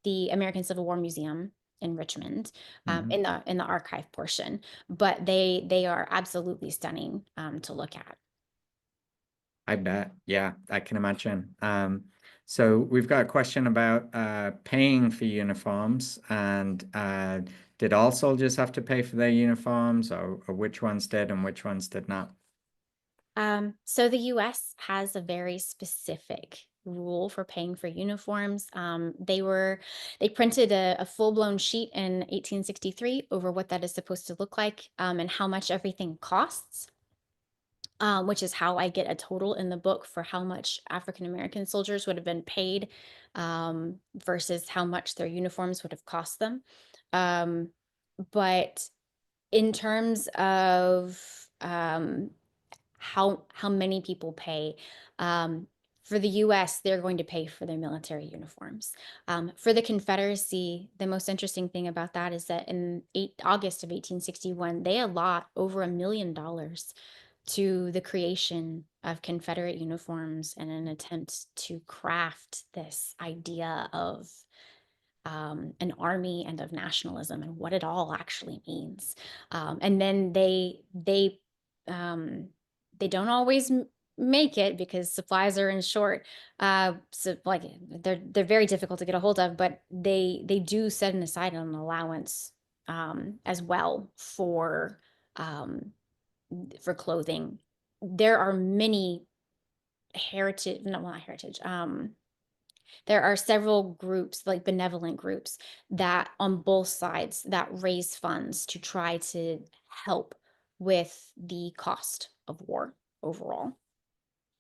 the American Civil War Museum in Richmond, in the archive portion, but they are absolutely stunning to look at. I bet. Yeah, I can imagine. So we've got a question about paying for uniforms, and did all soldiers have to pay for their uniforms, or which ones did and which ones did not? So the US has a very specific rule for paying for uniforms. They printed a full-blown sheet in 1863 over what that is supposed to look like, and how much everything costs. Which is how I get a total in the book for how much African American soldiers would have been paid, versus how much their uniforms would have cost them. Um, but in terms of how many people pay, um, for the U.S., they're going to pay for their military uniforms. For the Confederacy, the most interesting thing about that is that in August of 1861, they allot over $1 million to the creation of Confederate uniforms in an attempt to craft this idea of an army and of nationalism and what it all actually means. And then um, they don't always make it because supplies are in short. So like they're very difficult to get a hold of, but they do set aside an allowance as well um, for clothing. There are many heritage, no, not heritage. There are several groups, like benevolent groups, that on both sides that raise funds to try to help with the cost of war overall.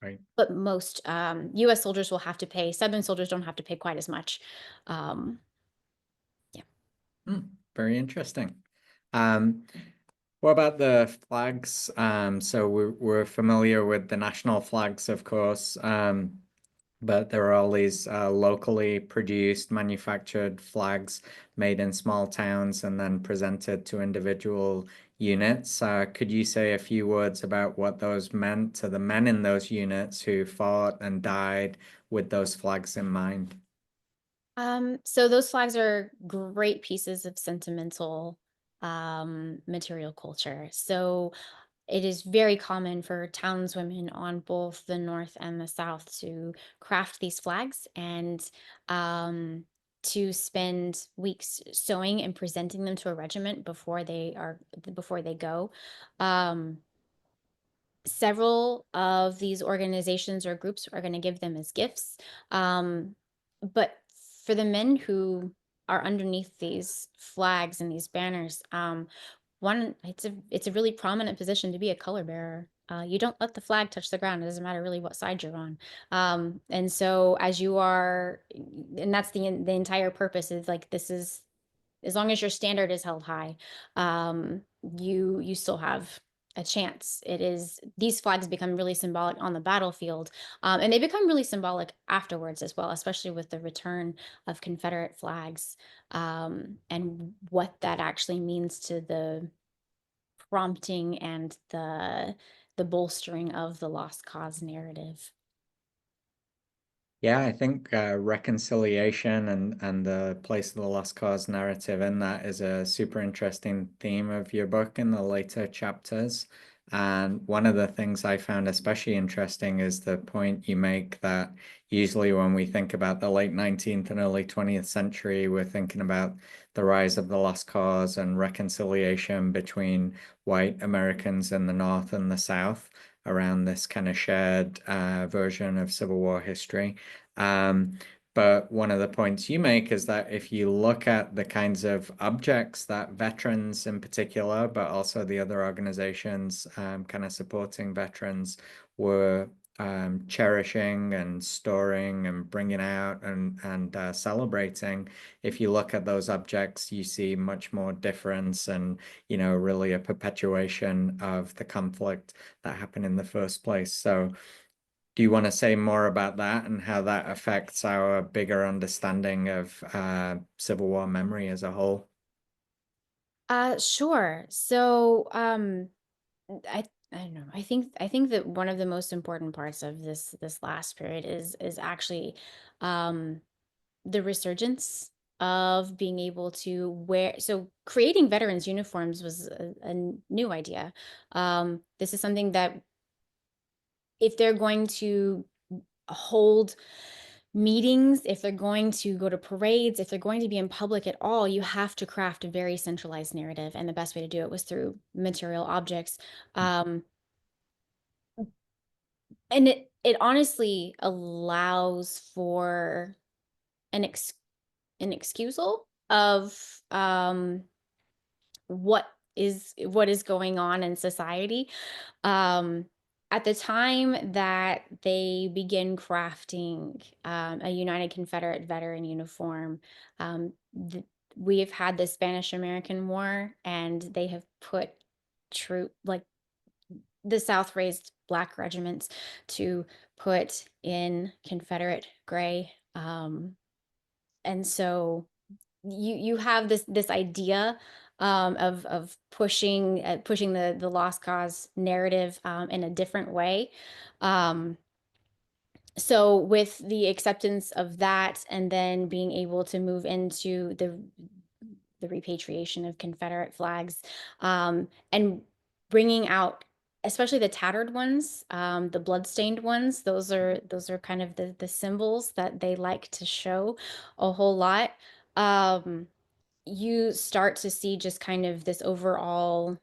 Right. But most U.S. soldiers will have to pay. Southern soldiers don't have to pay quite as much. Um, yeah. Very interesting. What about the flags? So we're familiar with the national flags, of course, but there are all these locally produced, manufactured flags made in small towns and then presented to individual units. Could you say a few words about what those meant to the men in those units who fought and died with those flags in mind? So those flags are great pieces of sentimental material culture. So it is very common for townswomen on both the North and the South to craft these flags and to spend weeks sewing and presenting them to a regiment before they go. Um, Several of these organizations or groups are going to give them as gifts. But for the men who are underneath these flags and these banners, it's a really prominent position to be a color bearer. You don't let the flag touch the ground. It doesn't matter really what side you're on. And so as you are, and that's the entire purpose is like, this is, as long as your standard is held high, you still have a chance. These flags become really symbolic on the battlefield, and they become really symbolic afterwards as well, especially with the return of Confederate flags, and what that actually means to the prompting and the bolstering of the lost cause narrative. Yeah, I think reconciliation and the place of the lost cause narrative in that is a super interesting theme of your book in the later chapters. And one of the things I found especially interesting is the point you make that usually when we think about the late 19th and early 20th century, we're thinking about the rise of the lost cause and reconciliation between white Americans in the North and the South around this kind of shared version of Civil War history. Um, but one of the points you make is that if you look at the kinds of objects that veterans in particular, but also the other organizations kind of supporting veterans were cherishing and storing and bringing out and celebrating, if you look at those objects, you see much more difference and, really a perpetuation of the conflict that happened in the first place. So do you want to say more about that and how that affects our bigger understanding of Civil War memory as a whole? Sure. So, I don't know. I think that one of the most important parts of this last period is actually um the resurgence of being able to wear. So creating veterans uniforms was a new idea. This is something that if they're going to hold meetings, if they're going to go to parades, if they're going to be in public at all, you have to craft a very centralized narrative. And the best way to do it was through material objects. And it honestly allows for an an excusal of what is going on in society. Um, at the time that they begin crafting a United Confederate veteran uniform, um, th- we have had the Spanish American War, and they have put like the South raised black regiments to put in Confederate gray. And so you have this idea of pushing the lost cause narrative in a different way. Um, so with the acceptance of that, and then being able to move into the repatriation of Confederate flags, and bringing out especially the tattered ones, the bloodstained ones. Those are kind of the symbols that they like to show a whole lot. Um, you start to see just kind of this overall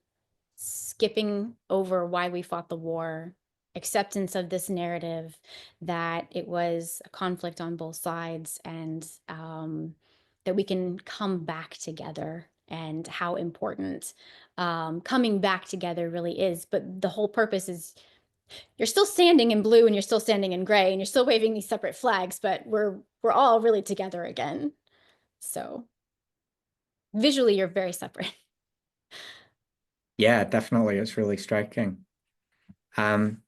skipping over why we fought the war, acceptance of this narrative that it was a conflict on both sides, and that we can come back together, and how important coming back together really is. But the whole purpose is you're still standing in blue and you're still standing in gray and you're still waving these separate flags, but we're all really together again. So visually, you're very separate. Yeah, definitely. It's really striking. Um,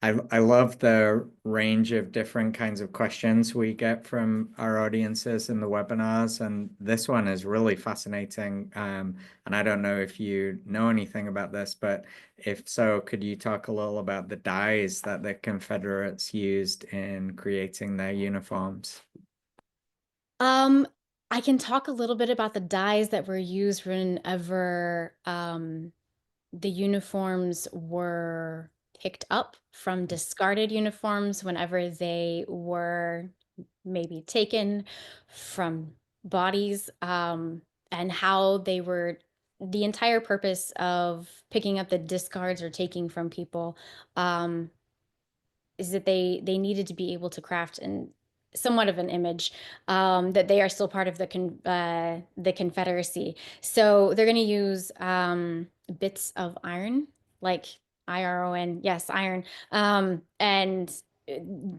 I love the range of different kinds of questions we get from our audiences in the webinars, and this one is really fascinating. And I don't know if you know anything about this, but if so, could you talk a little about the dyes that the Confederates used in creating their uniforms? Um, I can talk a little bit about the dyes that were used whenever the uniforms were picked up from discarded uniforms, whenever they were maybe taken from bodies, and how they were the entire purpose of picking up the discards or taking from people. Is that they needed to be able to craft and somewhat of an image, that they are still part of the Confederacy. So they're going to use bits of iron, like IRON, yes, iron, and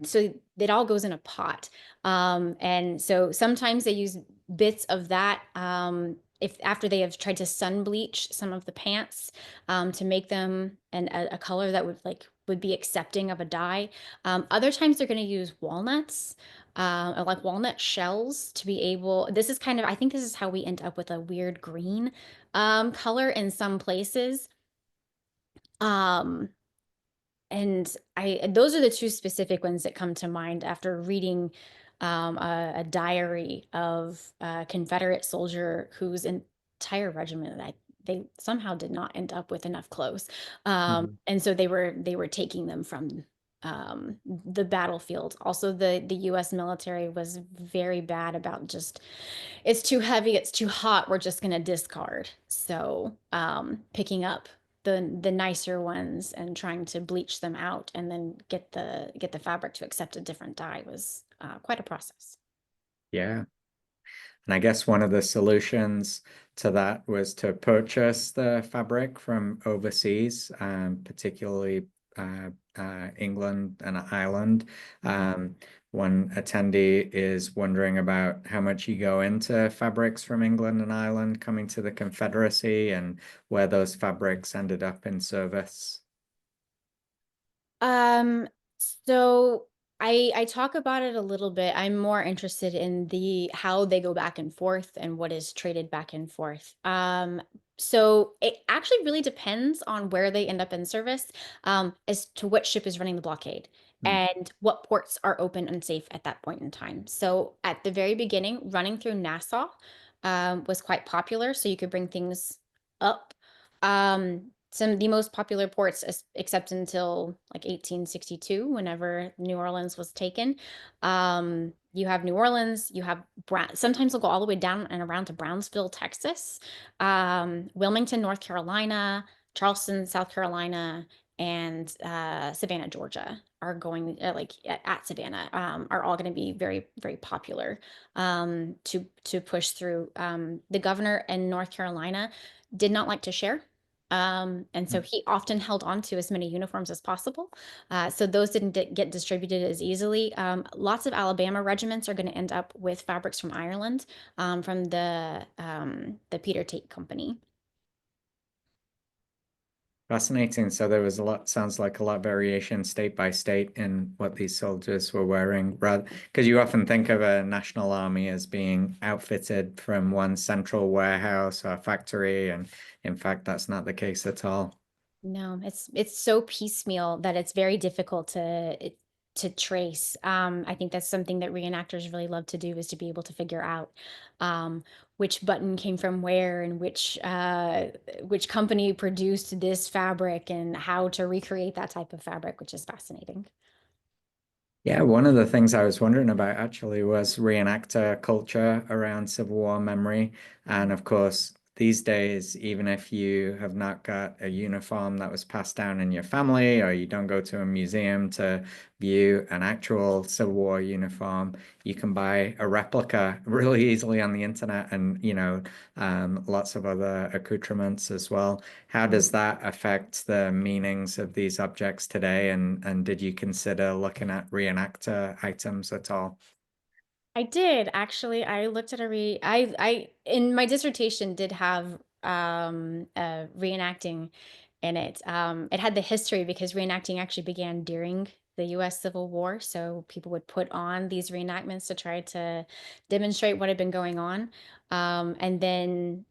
so it all goes in a pot. And so sometimes they use bits of that if after they have tried to sun bleach some of the pants to make them a color that would be accepting of a dye. Other times they're going to use walnuts, or like walnut shells to be able. This is kind of, I think this is how we end up with a weird green color in some places. And those are the two specific ones that come to mind after reading a diary of a Confederate soldier whose entire regiment that they somehow did not end up with enough clothes, and so they were taking them from the battlefield. Also, the U.S. military was very bad about just, it's too heavy, it's too hot, we're just going to discard. So picking up the nicer ones and trying to bleach them out and then get the fabric to accept a different dye was quite a process. Yeah. And I guess one of the solutions to that was to purchase the fabric from overseas, particularly England and Ireland. One attendee is wondering about how much you go into fabrics from England and Ireland coming to the Confederacy and where those fabrics ended up in service. So I talk about it a little bit. I'm more interested in the how they go back and forth and what is traded back and forth. So it actually really depends on where they end up in service, as to what ship is running the blockade and what ports are open and safe at that point in time. So at the very beginning, running through Nassau, was quite popular. So you could bring things up. Some of the most popular ports, except until like 1862, whenever New Orleans was taken. You have New Orleans, you have sometimes they'll go all the way down and around to Brownsville, Texas, Wilmington, North Carolina, Charleston, South Carolina, and Savannah, Georgia are going like at Savannah, are all going to be very, very popular to push through. The governor in North Carolina did not like to share. And so he often held on to as many uniforms as possible. So those didn't get distributed as easily. Lots of Alabama regiments are going to end up with fabrics from Ireland, from the Peter Tate Company. Fascinating. So there was a lot, sounds like a lot of variation state by state in what these soldiers were wearing, rather, because you often think of a national army as being outfitted from one central warehouse or factory, and in fact, that's not the case at all. No, it's so piecemeal that it's very difficult to trace. I think that's something that reenactors really love to do, is to be able to figure out which button came from where and which company produced this fabric and how to recreate that type of fabric, which is fascinating. Yeah, one of the things I was wondering about actually was reenactor culture around Civil War memory. And of course, these days, even if you have not got a uniform that was passed down in your family, or you don't go to a museum to view an actual Civil War uniform, you can buy a replica really easily on the internet and, lots of other accoutrements as well. How does that affect the meanings of these objects today? And did you consider looking at reenactor items at all? I did actually. I looked at I in my dissertation did have reenacting in it. It had the history because reenacting actually began during the US Civil War. So people would put on these reenactments to try to demonstrate what had been going on. And then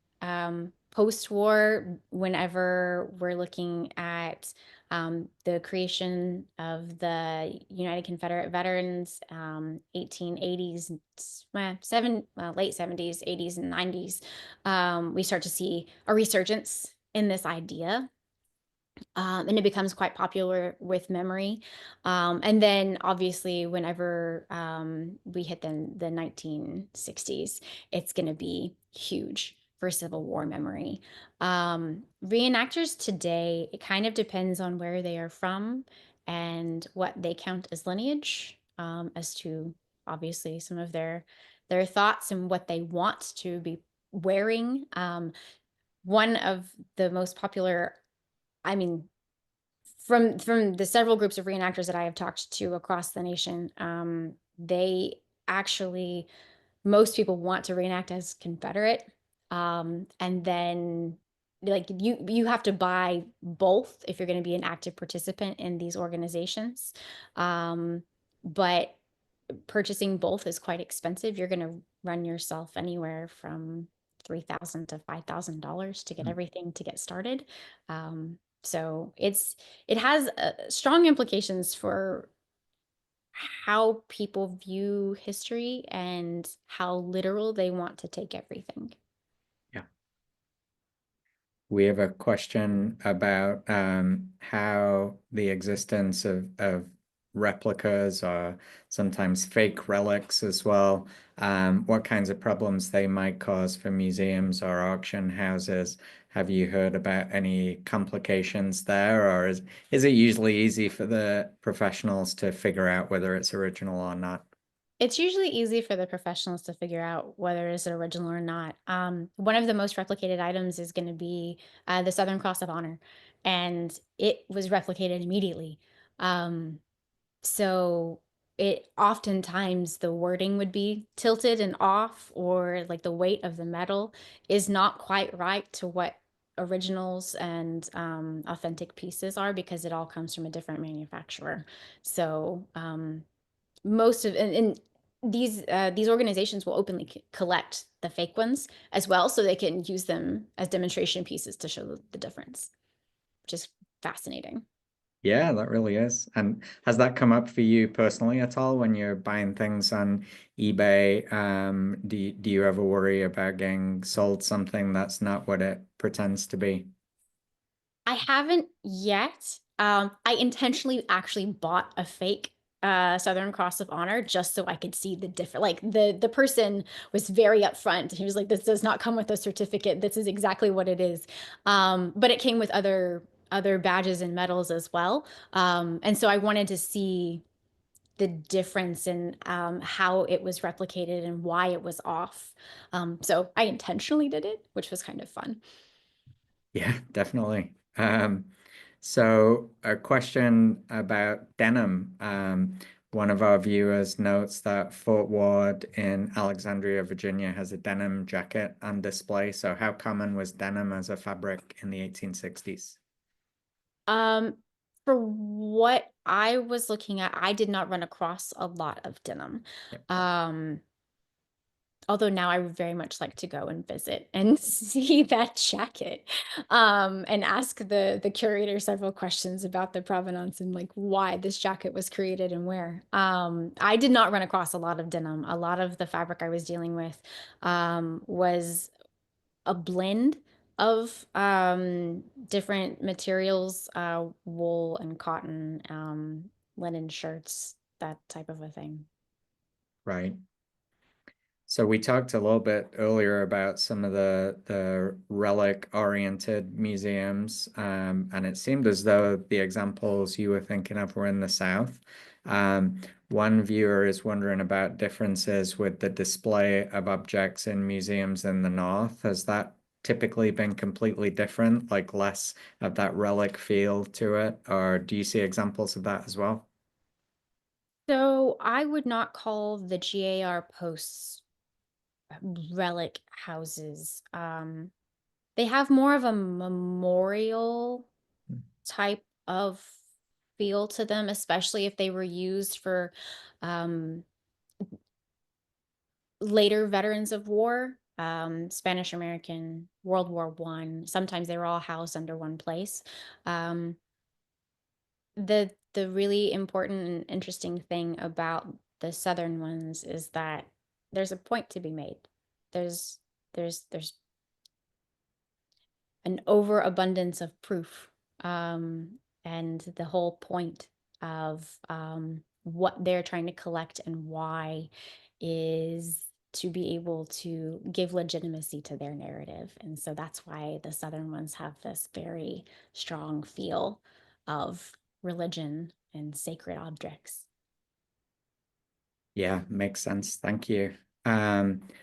post-war, whenever we're looking at the creation of the United Confederate Veterans, 1880s, late 70s, 80s, and 90s, we start to see a resurgence in this idea. And it becomes quite popular with memory. And then obviously, whenever we hit the 1960s, it's going to be huge for Civil War memory. Reenactors today, it kind of depends on where they are from and what they count as lineage, as to obviously some of their thoughts and what they want to be wearing. One of the most popular, I mean, from the several groups of reenactors that I have talked to across the nation, they actually, most people want to reenact as Confederate. And then like you have to buy both if you're going to be an active participant in these organizations. But purchasing both is quite expensive. You're going to run yourself anywhere from $3,000 to $5,000 to get everything to get started. So it has strong implications for how people view history and how literal they want to take everything. Yeah. We have a question about how the existence of replicas or sometimes fake relics as well, what kinds of problems they might cause for museums or auction houses. Have you heard about any complications there, or is it usually easy for the professionals to figure out whether it's original or not? It's usually easy for the professionals to figure out whether it's original or not. One of the most replicated items is going to be the Southern Cross of Honor, and it was replicated immediately. Um, so it oftentimes the wording would be tilted and off, or like the weight of the metal is not quite right to what originals and authentic pieces are, because it all comes from a different manufacturer. So most of and these organizations will openly collect the fake ones as well, so they can use them as demonstration pieces to show the difference, which is fascinating. Yeah, that really is. And has that come up for you personally at all when you're buying things on eBay? Do you ever worry about getting sold something that's not what it pretends to be? I haven't yet. I intentionally actually bought a fake Southern Cross of Honor just so I could see the different. Like the person was very upfront. He was like, "This does not come with a certificate. This is exactly what it is." But it came with other badges and medals as well. And so I wanted to see the difference in how it was replicated and why it was off. So I intentionally did it, which was kind of fun. Yeah, definitely. So a question about denim. One of our viewers notes that Fort Ward in Alexandria, Virginia has a denim jacket on display. So how common was denim as a fabric in the 1860s? Um, for what I was looking at, I did not run across a lot of denim. Yep. Although now I would very much like to go and visit and see that jacket, and ask the curator several questions about the provenance and like why this jacket was created and where. I did not run across a lot of denim. A lot of the fabric I was dealing with was a blend of different materials, wool and cotton, linen shirts, that type of a thing. Right. So we talked a little bit earlier about some of the relic-oriented museums, and it seemed as though the examples you were thinking of were in the South. One viewer is wondering about differences with the display of objects in museums in the North. Has that typically been completely different, like less of that relic feel to it, or do you see examples of that as well? So I would not call the GAR posts relic houses. They have more of a memorial type of feel to them, especially if they were used for um, later veterans of war, Spanish American, World War One. Sometimes they were all housed under one place. Um, the really important and interesting thing about the southern ones is that there's a point to be made. There's there's an overabundance of proof, and the whole point of what they're trying to collect and why is to be able to give legitimacy to their narrative. And so that's why the Southern ones have this very strong feel of religion and sacred objects. Yeah, makes sense. Thank you.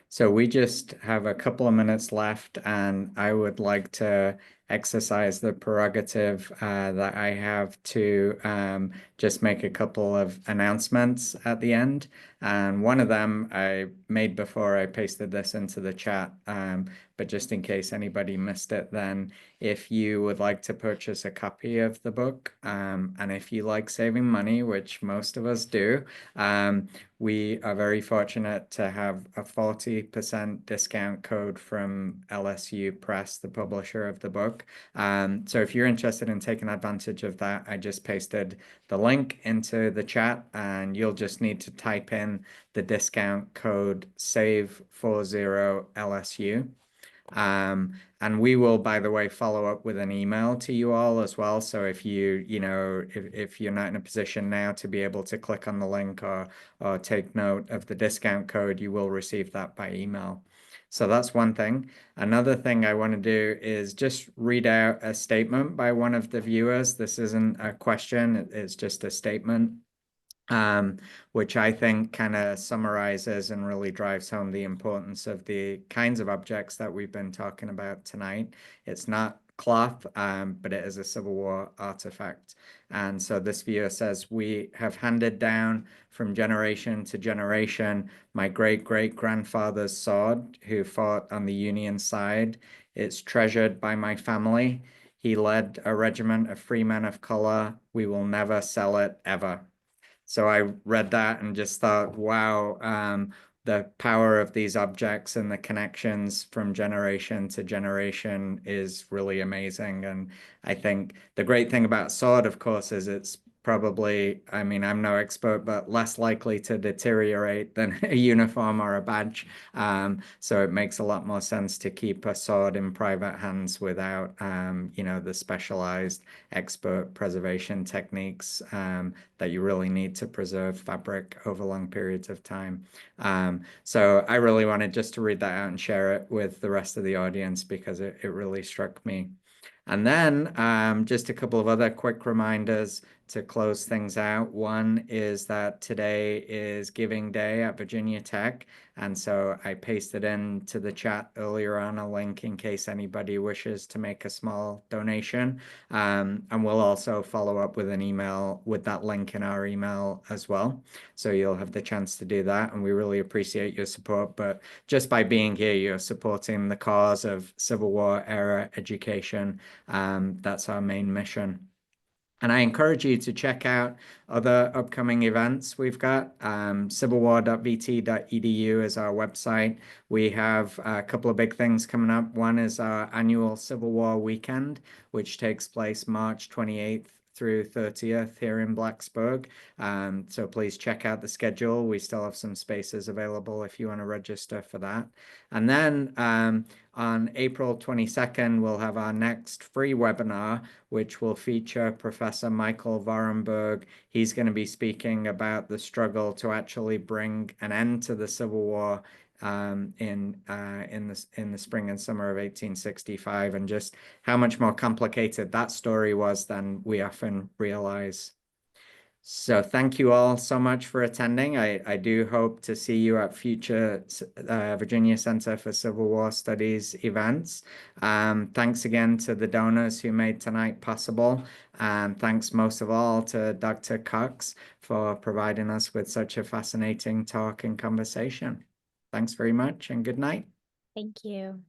So we just have a couple of minutes left, and I would like to exercise the prerogative that I have to just make a couple of announcements at the end. And one of them I made before I pasted this into the chat, but just in case anybody missed it, then if you would like to purchase a copy of the book, and if you like saving money, which most of us do, we are very fortunate to have a 40% discount code from LSU Press, the publisher of the book. So if you're interested in taking advantage of that, I just pasted the link into the chat, and you'll just need to type in the discount code SAVE40LSU. And we will, by the way, follow up with an email to you all as well. So if if you're not in a position now to be able to click on the link or take note of the discount code, you will receive that by email. So that's one thing. Another thing I want to do is just read out a statement by one of the viewers. This isn't a question, it's just a statement. Which I think kind of summarizes and really drives home the importance of the kinds of objects that we've been talking about tonight. It's not cloth, but it is a Civil War artifact. And so this viewer says, we have handed down from generation to generation my great-great-grandfather's sword who fought on the Union side. It's treasured by my family. He led a regiment of free men of color. We will never sell it, ever. So I read that and just thought, wow, the power of these objects and the connections from generation to generation is really amazing. And I think the great thing about sword, of course, is it's probably, I mean, I'm no expert, but less likely to deteriorate than a uniform or a badge. So it makes a lot more sense to keep a sword in private hands without, the specialized expert preservation techniques that you really need to preserve fabric over long periods of time. So I really wanted just to read that out and share it with the rest of the audience because it really struck me. And then just a couple of other quick reminders to close things out. One is that today is Giving Day at Virginia Tech. And so I pasted into the chat earlier on a link in case anybody wishes to make a small donation. And we'll also follow up with an email with that link in our email as well. So you'll have the chance to do that. And we really appreciate your support. But just by being here, you're supporting the cause of Civil War era education. That's our main mission. And I encourage you to check out other upcoming events we've got. Civilwar.vt.edu is our website. We have a couple of big things coming up. One is our annual Civil War weekend, which takes place March 28th through 30th here in Blacksburg. So please check out the schedule. We still have some spaces available if you want to register for that. And then on April 22nd, we'll have our next free webinar, which will feature Professor Michael Vorenberg. He's going to be speaking about the struggle to actually bring an end to the Civil War in the spring and summer of 1865, and just how much more complicated that story was than we often realize. So thank you all so much for attending. I do hope to see you at future Virginia Center for Civil War Studies events. Thanks again to the donors who made tonight possible. And thanks most of all to Dr. Cox for providing us with such a fascinating talk and conversation. Thanks very much and good night. Thank you.